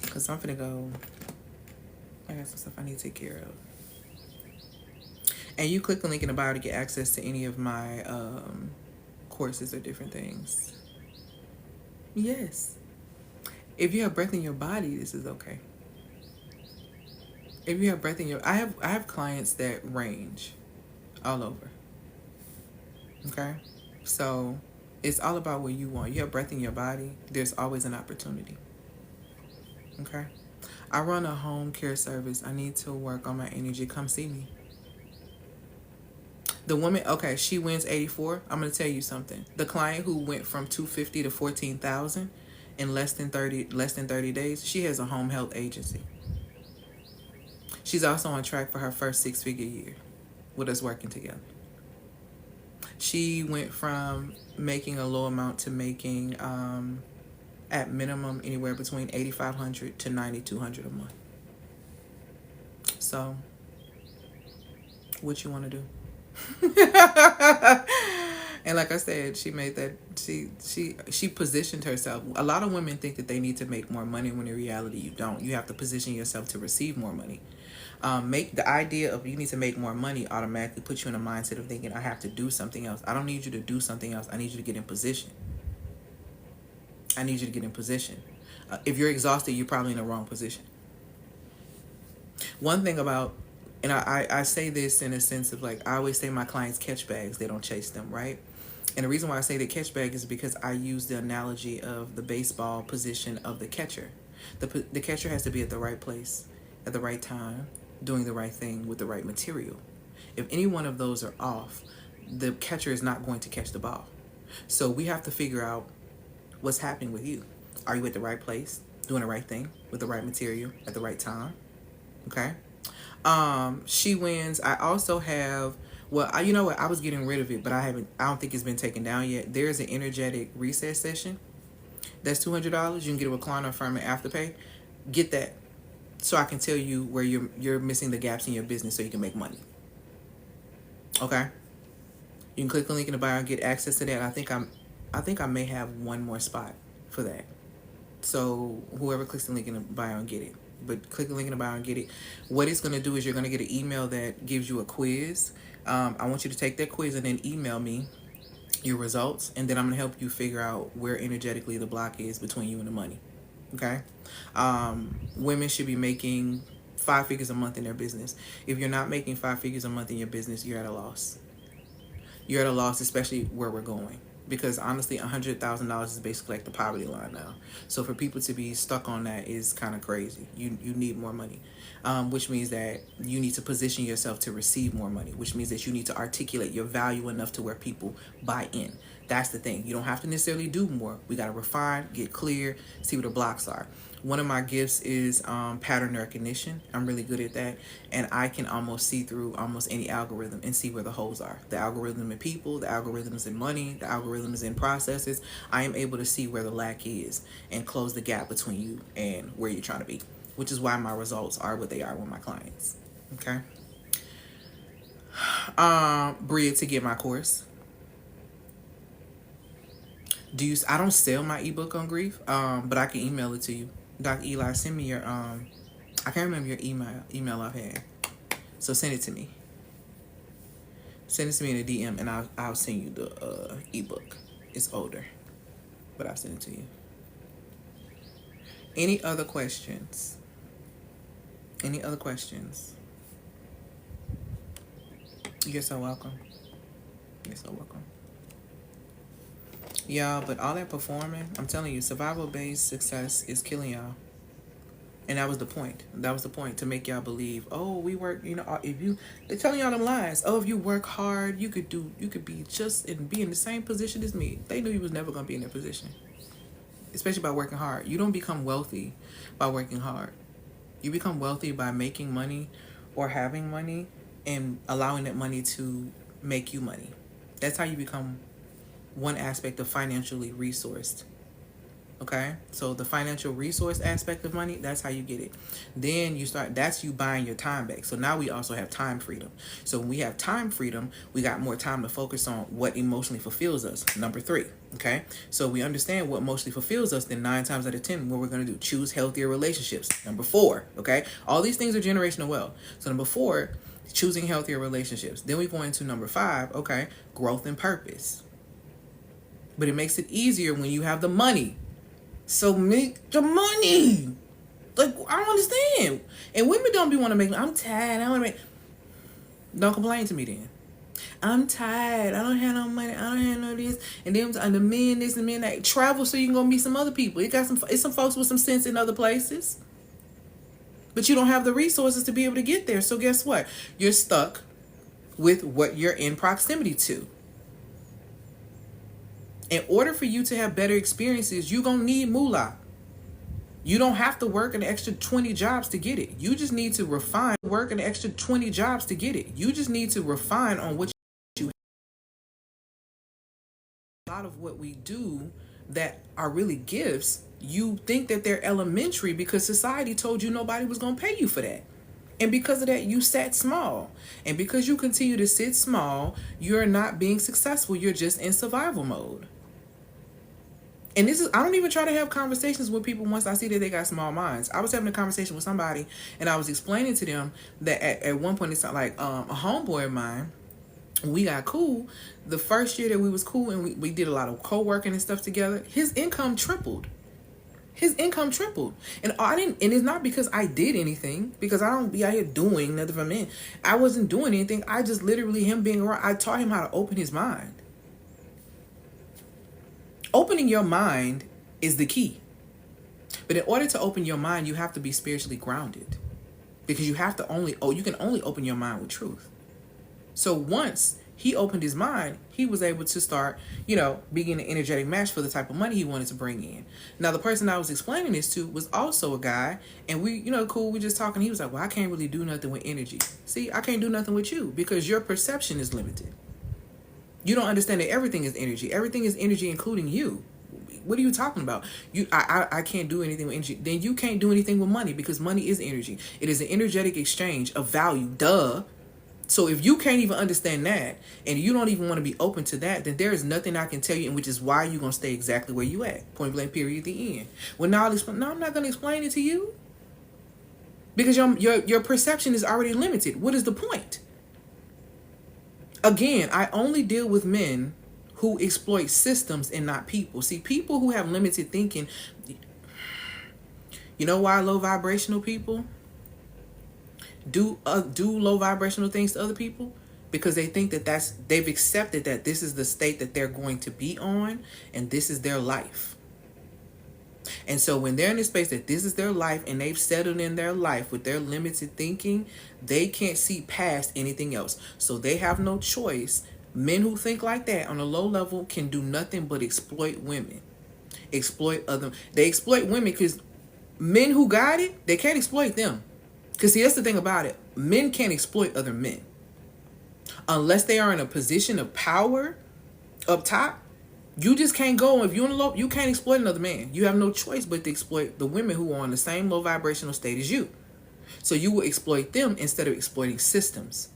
Because I'm finna go. I got some stuff I need to take care of. And you click the link in the bio to get access to any of my courses or different things. Yes. If you have breath in your body, this is okay. If you have breath in your... I have clients that range all over. Okay? So it's all about what you want. You have breath in your body, there's always an opportunity. Okay? I run a home care service. I need to work on my energy. Come see me. The woman, okay, she wins 84. I'm going to tell you something. The client who went from 250 to 14,000 in less than 30 days, she has a home health agency. She's also on track for her first 6-figure year with us working together. She went from making a low amount to making at minimum anywhere between $8,500 to $9,200 a month. So what you want to do? And like I said, she made that she positioned herself. A lot of women think that they need to make more money when in reality you don't. You have to position yourself to receive more money. Make the idea of you need to make more money automatically put you in a mindset of thinking I have to do something else. I don't need you to do something else. I need you to get in position. I need you to get in position. If you're exhausted, you're probably in the wrong position. One thing about, and I say this in a sense of like, I always say my clients catch bags, they don't chase them, right? And the reason why I say they catch bag is because I use the analogy of the baseball position of the catcher. The catcher has to be at the right place, at the right time, doing the right thing with the right material. If any one of those are off, the catcher is not going to catch the ball. So we have to figure out what's happening with you. Are you at the right place, doing the right thing with the right material at the right time? Okay. She wins. I also have, well, you know what? I was getting rid of it, but I don't think it's been taken down yet. There's an energetic reset session. That's $200. You can get a recliner from it Afterpay. Get that so I can tell you where you're missing the gaps in your business so you can make money. Okay. You can click the link in the bio and get access to that. I think I may have one more spot for that. So whoever clicks the link in the bio and get it. But click the link in the bio and get it. What it's going to do is you're going to get an email that gives you a quiz. I want you to take that quiz and then email me your results. And then I'm going to help you figure out where energetically the block is between you and the money. Okay? Women should be making 5 figures a month in their business. If you're not making 5 figures a month in your business, you're at a loss. You're at a loss, especially where we're going. Because honestly, $100,000 is basically like the poverty line now. So for people to be stuck on that is kind of crazy. You need more money, which means that you need to position yourself to receive more money, which means that you need to articulate your value enough to where people buy in. That's the thing. You don't have to necessarily do more. We got to refine, get clear, see where the blocks are. One of my gifts is pattern recognition. I'm really good at that. And I can almost see through almost any algorithm and see where the holes are. The algorithm in people, the algorithms in money, the algorithms in processes. I am able to see where the lack is and close the gap between you and where you're trying to be, which is why my results are what they are with my clients. Okay. Bria, to get my course. I don't sell my ebook on grief, but I can email it to you. Dr. Eli, send me your I can't remember your email offhand. So send it to me. Send it to me in a DM and I'll send you the ebook. It's older, but I'll send it to you. Any other questions? Any other questions? You're so welcome. You're so welcome. Y'all, but all that performing, I'm telling you, survival-based success is killing y'all. And that was the point. That was the point, to make y'all believe, oh, we work, if you, they're telling y'all them lies. Oh, if you work hard, you could be just and be in the same position as me. They knew you was never going to be in that position. Especially by working hard. You don't become wealthy by working hard. You become wealthy by making money or having money and allowing that money to make you money. That's how you become one aspect of financially resourced. Okay, so the financial resource aspect of money, that's how you get it. Then you start, that's you buying your time back. So now we also have time freedom. So when we have time freedom, we got more time to focus on what emotionally fulfills us. Number 3. Okay, so we understand what emotionally fulfills us. Then 9 times out of 10, what we're going to do, choose healthier relationships. Number 4. Okay, all these things are generational wealth. So number 4, choosing healthier relationships. Then we go into number 5. Okay, growth and purpose. But it makes it easier when you have the money. So make the money. Like, I don't understand. And women don't be want to make, I'm tired, I want to make. Don't complain to me then. I'm tired, I don't have no money, I don't have no this. And then the men this and men that. Travel so you can go meet some other people. It's some folks with some sense in other places. But you don't have the resources to be able to get there. So guess what? You're stuck with what you're in proximity to. In order for you to have better experiences, you're going to need moolah. You don't have to work an extra 20 jobs to get it. You just need to refine, work an extra 20 jobs to get it. You just need to refine on what you have. A lot of what we do that are really gifts, you think that they're elementary because society told you nobody was going to pay you for that. And because of that, you sat small. And because you continue to sit small, you're not being successful. You're just in survival mode. And this is, I don't even try to have conversations with people once I see that they got small minds. I was having a conversation with somebody and I was explaining to them that at one point, it's like a homeboy of mine, we got cool. The first year that we was cool and we did a lot of co-working and stuff together, his income tripled. His income tripled. And and it's not because I did anything, because I don't be out here doing nothing for men. I wasn't doing anything. I just literally, him being around, I taught him how to open his mind. Opening your mind is the key. But in order to open your mind, you have to be spiritually grounded. Because you can only open your mind with truth. So once he opened his mind, he was able to start, being an energetic match for the type of money he wanted to bring in. Now, the person I was explaining this to was also a guy, and we, cool, we just talking. He was like, well, I can't really do nothing with energy. See, I can't do nothing with you because your perception is limited. You don't understand that everything is energy. Everything is energy, including you. What are you talking about? I can't do anything with energy. Then you can't do anything with money because money is energy. It is an energetic exchange of value. Duh. So if you can't even understand that and you don't even want to be open to that, then there is nothing I can tell you, and which is why you're going to stay exactly where you at. Point blank, period, the end. Well, now I'll explain. No, I'm not going to explain it to you because your perception is already limited. What is the point? Again, I only deal with men who exploit systems and not people. See, people who have limited thinking, you know why low vibrational people do low vibrational things to other people? Because they think that they've accepted that this is the state that they're going to be on and this is their life. And so when they're in this space that this is their life and they've settled in their life with their limited thinking, they can't see past anything else. So they have no choice. Men who think like that on a low level can do nothing but exploit women. They exploit women because men who got it, they can't exploit them. Because see, that's the thing about it. Men can't exploit other men. Unless they are in a position of power up top. You just can't go. If you're in low, you can't exploit another man. You have no choice but to exploit the women who are on the same low vibrational state as you. So you will exploit them instead of exploiting systems.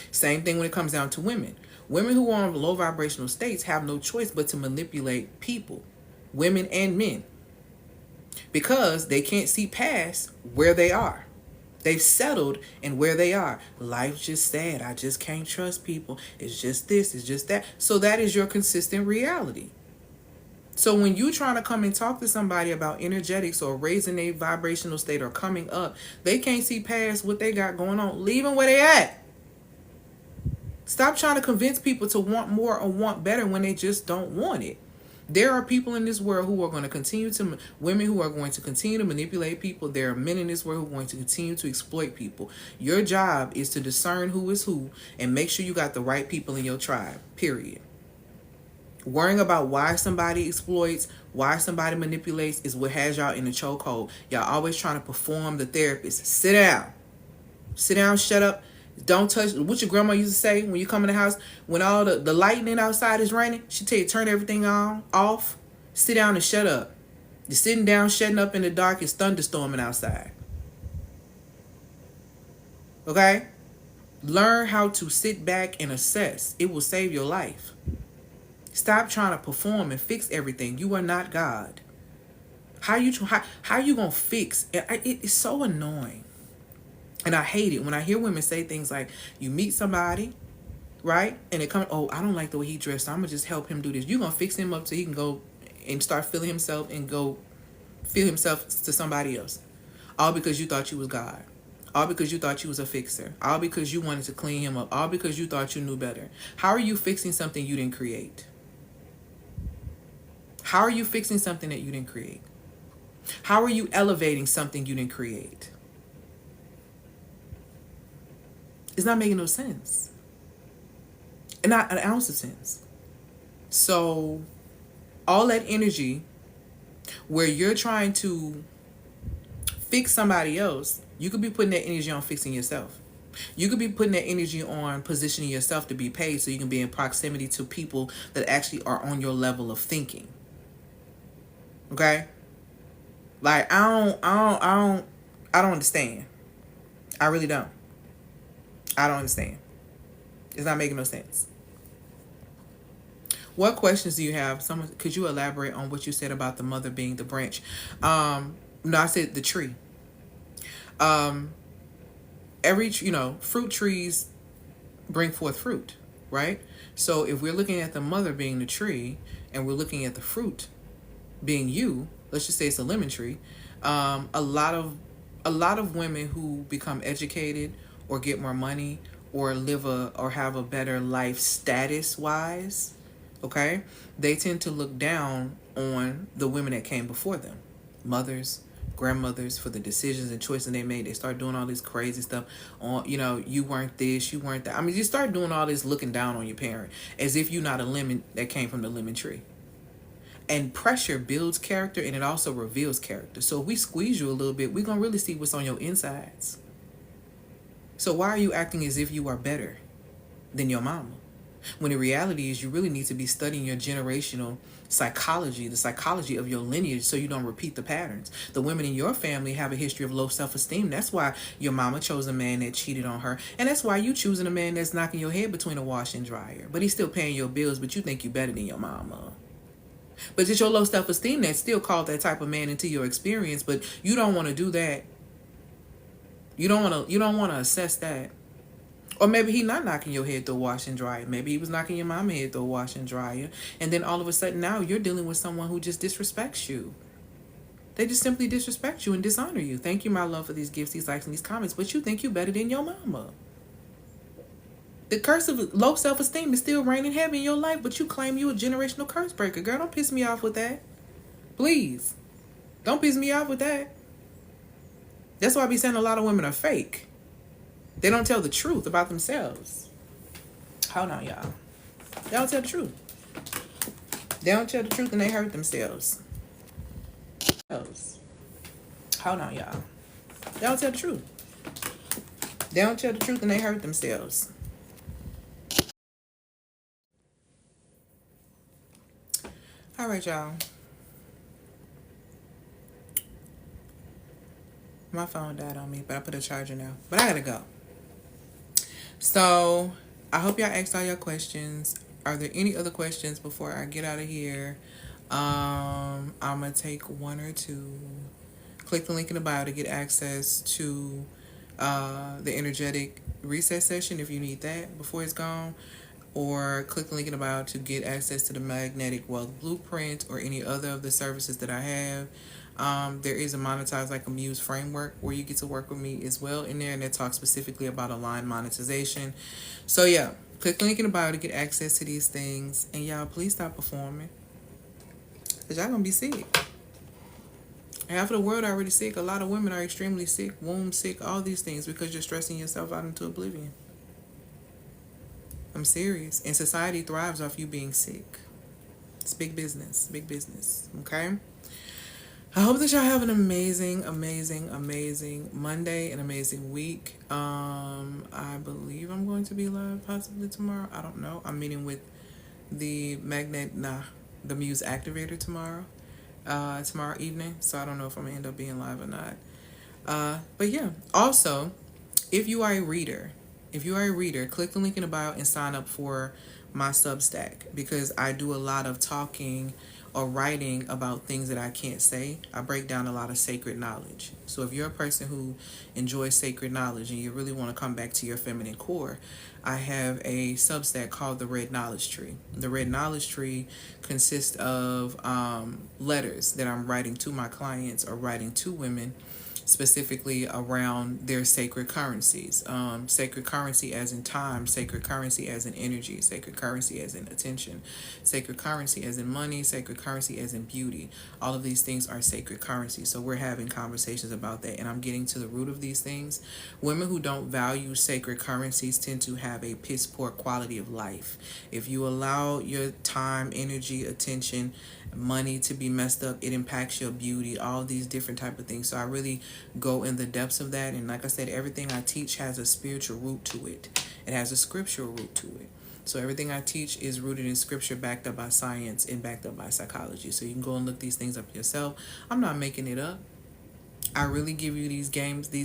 Same thing when it comes down to women. Women who are on low vibrational states have no choice but to manipulate people, women and men, because they can't see past where they are. They've settled in where they are. Life's just sad. I just can't trust people. It's just this. It's just that. So that is your consistent reality. So when you're trying to come and talk to somebody about energetics or raising a vibrational state or coming up, they can't see past what they got going on. Leave them where they at. Stop trying to convince people to want more or want better when they just don't want it. There are people in this world who are going to continue to, women who are going to continue to manipulate people. There are men in this world who are going to continue to exploit people. Your job is to discern who is who and make sure you got the right people in your tribe, period. Worrying about why somebody exploits, why somebody manipulates is what has y'all in the chokehold. Y'all always trying to perform the therapist. Sit down. Sit down, shut up. Don't touch. What your grandma used to say when you come in the house, when all the lightning outside is raining, she tell you turn everything off. Sit down and shut up. You're sitting down, shutting up in the dark. It's thunderstorming outside. Okay? Learn how to sit back and assess. It will save your life. Stop trying to perform and fix everything. You are not God. How you gonna fix? It's so annoying. And I hate it when I hear women say things like, you meet somebody, right? And they come, oh, I don't like the way he dressed, so I'm going to just help him do this. You're going to fix him up so he can go and start feeling himself and go feel himself to somebody else. All because you thought you was God. All because you thought you was a fixer. All because you wanted to clean him up. All because you thought you knew better. How are you fixing something you didn't create? How are you fixing something that you didn't create? How are you elevating something you didn't create? It's not making no sense. And not an ounce of sense. So all that energy where you're trying to fix somebody else, you could be putting that energy on fixing yourself. You could be putting that energy on positioning yourself to be paid so you can be in proximity to people that actually are on your level of thinking. Okay? Like I don't understand. I really don't. I don't understand. It's not making no sense. What questions do you have? Could you elaborate on what you said about the mother being the branch? No, I said the tree. Fruit trees bring forth fruit, right? So if we're looking at the mother being the tree and we're looking at the fruit being you, let's just say it's a lemon tree. A lot of women who become educated or get more money or or have a better life status wise, okay, they tend to look down on the women that came before them, mothers, grandmothers, for the decisions and choices they made. They start doing all this crazy stuff on, you weren't this, you weren't that. I mean, you start doing all this looking down on your parent as if you're not a lemon that came from the lemon tree. And pressure builds character and it also reveals character. So if we squeeze you a little bit, we're going to really see what's on your insides. So why are you acting as if you are better than your mama? When the reality is you really need to be studying your generational psychology, the psychology of your lineage, so you don't repeat the patterns. The women in your family have a history of low self-esteem. That's why your mama chose a man that cheated on her. And that's why you choosing a man that's knocking your head between a wash and dryer. But he's still paying your bills, but you think you better than your mama. But it's your low self-esteem that still called that type of man into your experience, but you don't want to do that. You don't want to assess that. Or maybe he not knocking your head through a wash and dryer. Maybe he was knocking your mama head through a wash and dryer. And then all of a sudden now you're dealing with someone who just disrespects you. They just simply disrespect you and dishonor you. Thank you, my love, for these gifts, these likes, and these comments. But you think you better than your mama. The curse of low self-esteem is still reigning heavy in your life, but you claim you a generational curse breaker. Girl, don't piss me off with that. Please. Don't piss me off with that. That's why I be saying a lot of women are fake. They don't tell the truth about themselves. Hold on, y'all. They don't tell the truth. They don't tell the truth and they hurt themselves. Hold on, y'all. They don't tell the truth. They don't tell the truth and they hurt themselves. All right, y'all. My phone died on me, but I put a charger now. But I gotta go. So, I hope y'all asked all your questions. Are there any other questions before I get out of here? I'm gonna take one or two. Click the link in the bio to get access to the energetic reset session if you need that before it's gone. Or click the link in the bio to get access to the magnetic wealth blueprint or any other of the services that I have. There is a monetize like a muse framework where you get to work with me as well in there, and it talks specifically about aligned monetization. So yeah, click the link in the bio to get access to these things. And y'all, please stop performing. Because y'all gonna be sick. Half of the world already sick. A lot of women are extremely sick, womb sick, all these things because you're stressing yourself out into oblivion. I'm serious. And society thrives off you being sick. It's big business. Big business. Okay? I hope that y'all have an amazing, amazing, amazing Monday, an amazing week. I believe I'm going to be live possibly tomorrow. I don't know. I'm meeting with the the Muse Activator tomorrow. Tomorrow evening. So I don't know if I'm gonna end up being live or not. But yeah. Also, if you are a reader, click the link in the bio and sign up for my Substack because I do a lot of talking or writing about things that I can't say. I break down a lot of sacred knowledge. So if you're a person who enjoys sacred knowledge and you really want to come back to your feminine core, I have a Substack called the Red Knowledge Tree. The Red Knowledge Tree consists of letters that I'm writing to my clients or writing to women specifically around their sacred currencies. Sacred currency as in time, sacred currency as in energy, sacred currency as in attention, sacred currency as in money, sacred currency as in beauty. All of these things are sacred currency. So we're having conversations about that and I'm getting to the root of these things. Women who don't value sacred currencies tend to have a piss poor quality of life. If you allow your time, energy, attention, money to be messed up, it impacts your beauty, all these different type of things. So I really go in the depths of that, and like I said, everything I teach has a spiritual root to it. It has a scriptural root to it. So everything I teach is rooted in scripture, backed up by science and backed up by psychology. So you can go and look these things up yourself. I'm not making it up. I really give you these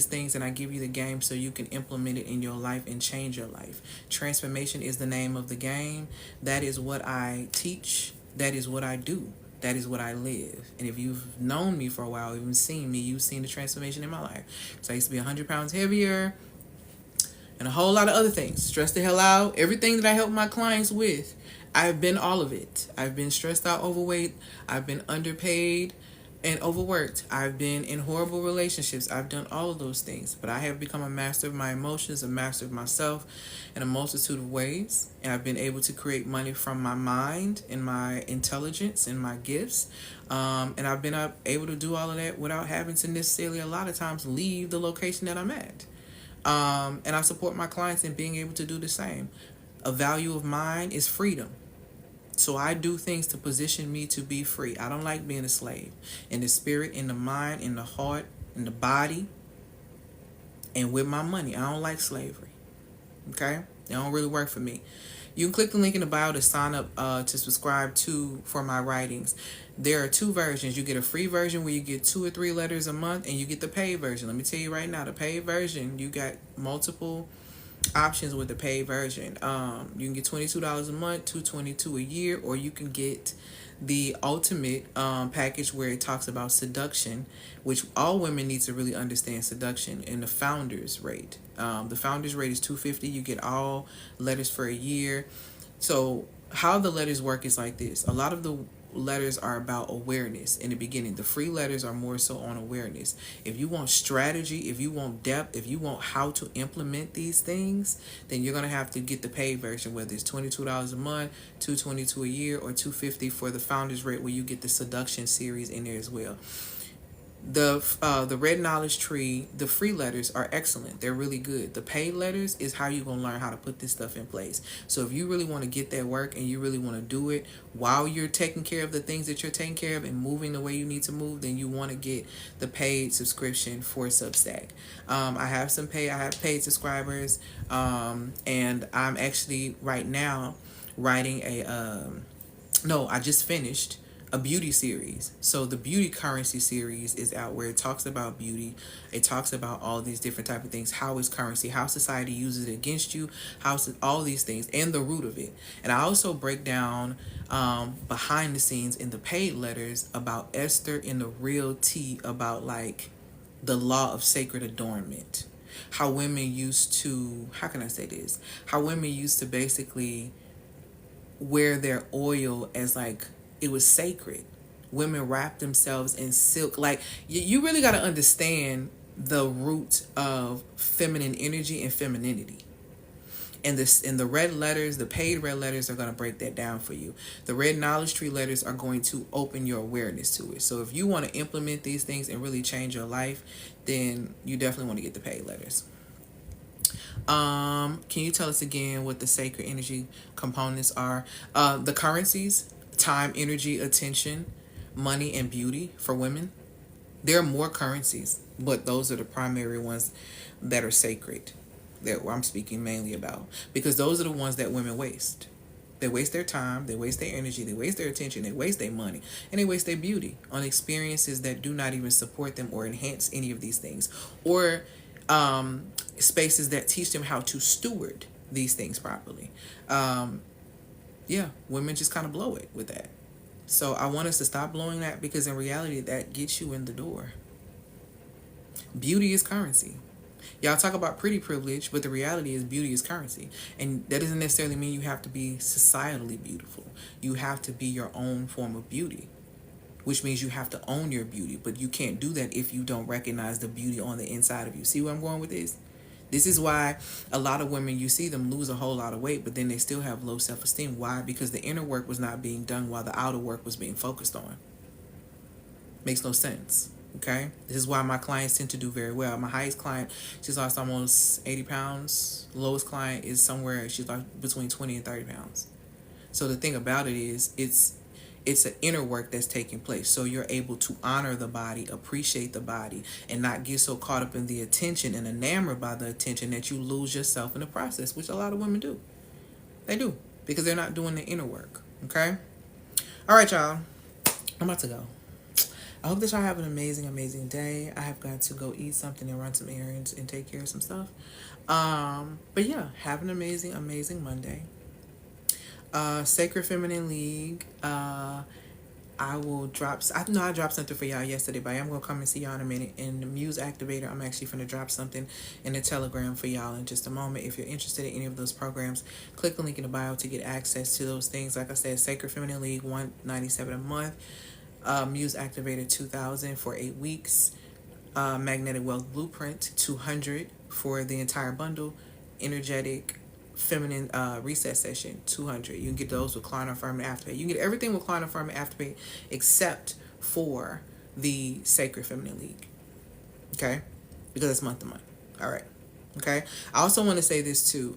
things, and I give you the game so you can implement it in your life and change your life. Transformation is the name of the game. That is what I teach. That is what I do. That is what I live. And if you've known me for a while, even seen me, you've seen the transformation in my life. So I used to be 100 pounds heavier and a whole lot of other things. Stressed the hell out. Everything that I help my clients with, I've been all of it. I've been stressed out, overweight. I've been underpaid and overworked. I've been in horrible relationships. I've done all of those things. But I have become a master of my emotions, a master of myself in a multitude of ways. And I've been able to create money from my mind and my intelligence and my gifts. And I've been able to do all of that without having to necessarily a lot of times leave the location that I'm at. And I support my clients in being able to do the same. A value of mine is freedom. So I do things to position me to be free. I don't like being a slave. In the spirit, in the mind, in the heart, in the body, and with my money. I don't like slavery. Okay? It don't really work for me. You can click the link in the bio to sign up to subscribe for my writings. There are two versions. You get a free version where you get 2 or 3 letters a month, and you get the paid version. Let me tell you right now, the paid version, you got multiple options with the paid version. You can get $22 a month, $222 a year, or you can get the ultimate package where it talks about seduction, which all women need to really understand seduction, and the founders rate. The founders rate is $250. You get all letters for a year. So how the letters work is like this. A lot of the letters are about awareness in the beginning. The free letters are more so on awareness. If you want strategy, if you want depth, if you want how to implement these things, then you're going to have to get the paid version, whether it's $22 a month, $222 a year, or $250 for the founders rate, where you get the seduction series in there as well. The Red Knowledge Tree, the free letters are excellent. They're really good. The paid letters is how you're going to learn how to put this stuff in place. So if you really want to get that work and you really want to do it while you're taking care of the things that you're taking care of and moving the way you need to move, then you want to get the paid subscription for Substack. I have paid subscribers, and I'm actually right now writing I just finished a beauty series. So the beauty currency series is out, where it talks about beauty. It talks about all these different type of things. How is currency? How society uses it against you? All these things and the root of it. And I also break down behind the scenes in the paid letters about Esther and the real tea about like the law of sacred adornment. How women used to, how can I say this? How women used to basically wear their oil as like it was sacred. Women wrap themselves in silk. Like you really got to understand the root of feminine energy and femininity. And this, in the red letters, the paid red letters are going to break that down for you. The red knowledge tree letters are going to open your awareness to it. So if you want to implement these things and really change your life, then you definitely want to get the paid letters. Can you tell us again what the sacred energy components are? The currencies: time, energy, attention, money, and beauty for women. There are more currencies, but those are the primary ones that are sacred, that I'm speaking mainly about, because those are the ones that women waste. They waste their time, they waste their energy, they waste their attention, they waste their money, and they waste their beauty on experiences that do not even support them or enhance any of these things, or spaces that teach them how to steward these things properly. Yeah, women just kind of blow it with that. So I want us to stop blowing that, because in reality, that gets you in the door. Beauty is currency. Y'all talk about pretty privilege, but the reality is beauty is currency. And that doesn't necessarily mean you have to be societally beautiful. You have to be your own form of beauty, which means you have to own your beauty. But you can't do that if you don't recognize the beauty on the inside of you. See where I'm going with this? This is why a lot of women, you see them lose a whole lot of weight, but then they still have low self-esteem. Why? Because the inner work was not being done while the outer work was being focused on. Makes no sense. Okay? This is why my clients tend to do very well. My highest client, she's lost almost 80 pounds. Lowest client is somewhere, she's lost between 20 and 30 pounds. So the thing about it is, it's an inner work that's taking place. So you're able to honor the body, appreciate the body, and not get so caught up in the attention and enamored by the attention that you lose yourself in the process, which a lot of women do. They do, because they're not doing the inner work. Okay? All right, y'all. I'm about to go. I hope that y'all have an amazing, amazing day. I have got to go eat something and run some errands and take care of some stuff. But yeah, have an amazing, amazing Monday. Sacred Feminine League. I will drop. I know I dropped something for y'all yesterday, but I'm gonna come and see y'all in a minute. In the Muse Activator, I'm actually gonna drop something in the Telegram for y'all in just a moment. If you're interested in any of those programs, click the link in the bio to get access to those things. Like I said, Sacred Feminine League, $197 a month. Muse Activator, 2,000 for 8 weeks. Magnetic Wealth Blueprint, 200 for the entire bundle. Energetic Feminine Reset Session, 200. You can get those with Client Affirm and Afterpay. You can get everything with Client Affirm and Afterpay except for the Sacred Feminine League. Okay? Because it's month to month. All right. Okay? I also want to say this too.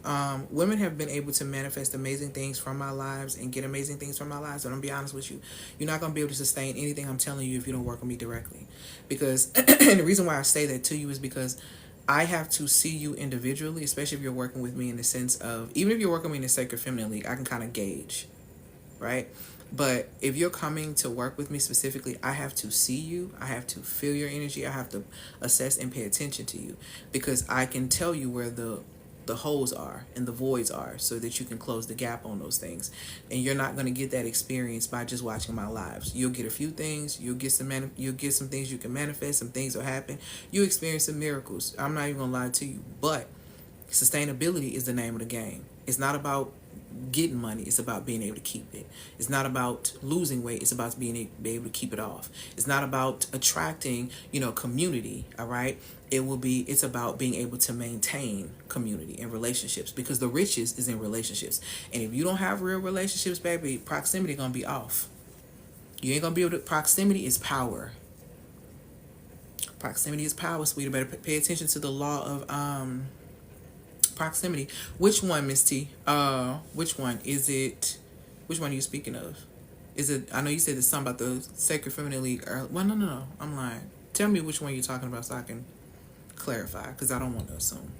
Women have been able to manifest amazing things from my lives and get amazing things from my lives. And I'm going to be honest with you. You're not going to be able to sustain anything I'm telling you if you don't work with me directly. Because, and the reason why I say that to you is because I have to see you individually, especially if you're working with me in the sense of, even if you're working with me in the Sacred Feminine League, I can kind of gauge, right? But if you're coming to work with me specifically, I have to see you. I have to feel your energy. I have to assess and pay attention to you, because I can tell you where the holes are and the voids are, so that you can close the gap on those things. And you're not going to get that experience by just watching my lives. You'll get a few things. You'll get some things you can manifest. Some things will happen. You experience some miracles. I'm not even going to lie to you. But sustainability is the name of the game. It's not about getting money. It's about being able to keep it. It's not about losing weight. It's about being able to keep it off. It's not about attracting, community. All right. It's about being able to maintain community and relationships, because the riches is in relationships. And if you don't have real relationships, baby, proximity gonna be off. You ain't gonna be able to. Proximity is power. Proximity is power, sweetie. Better pay attention to the law of proximity. Which one, Miss T? Which one is it? Which one are you speaking of? Is it? I know you said there's something about the Sacred Feminine League. Well, no. I'm lying. Tell me which one you're talking about so I can clarify, because I don't want to assume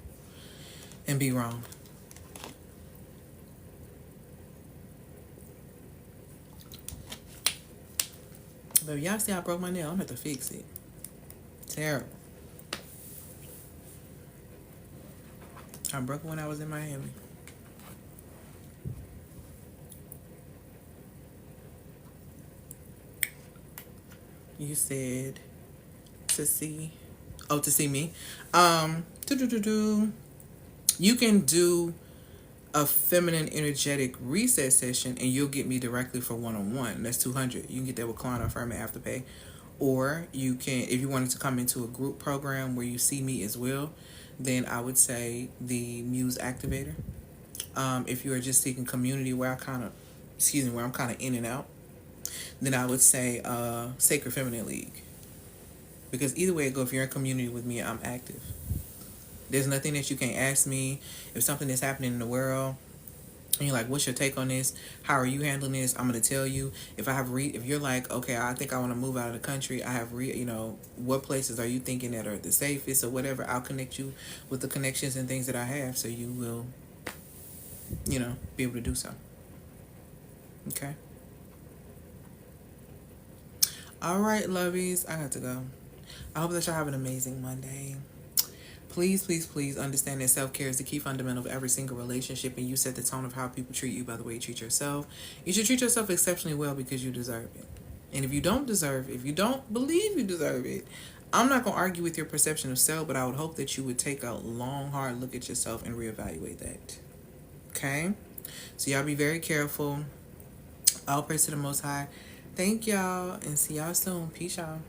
and be wrong. But y'all see I broke my nail. I'm gonna have to fix it. Terrible. I broke it when I was in Miami. You said to see me. You can do a feminine energetic reset session and you'll get me directly for one-on-one. That's 200. You can get that with Client Affirm and Afterpay. Or you can, if you wanted to come into a group program where you see me as well, then I would say the Muse Activator. If you are just seeking community where where I'm kind of in and out, then I would say Sacred Feminine League. Because either way it go, if you're in community with me, I'm active. There's nothing that you can't ask me. If something is happening in the world, and you're like, what's your take on this? How are you handling this? I'm going to tell you. If you're like, okay, I think I want to move out of the country, what places are you thinking that are the safest or whatever? I'll connect you with the connections and things that I have so you will, be able to do so. Okay. All right, lovies. I got to go. I hope that y'all have an amazing Monday. Please, please, please understand that self-care is the key fundamental of every single relationship, and you set the tone of how people treat you by the way you treat yourself. You should treat yourself exceptionally well because you deserve it. And if you don't believe you deserve it, I'm not going to argue with your perception of self, but I would hope that you would take a long, hard look at yourself and reevaluate that. Okay? So y'all be very careful. All praise to the Most High. Thank y'all, and see y'all soon. Peace, y'all.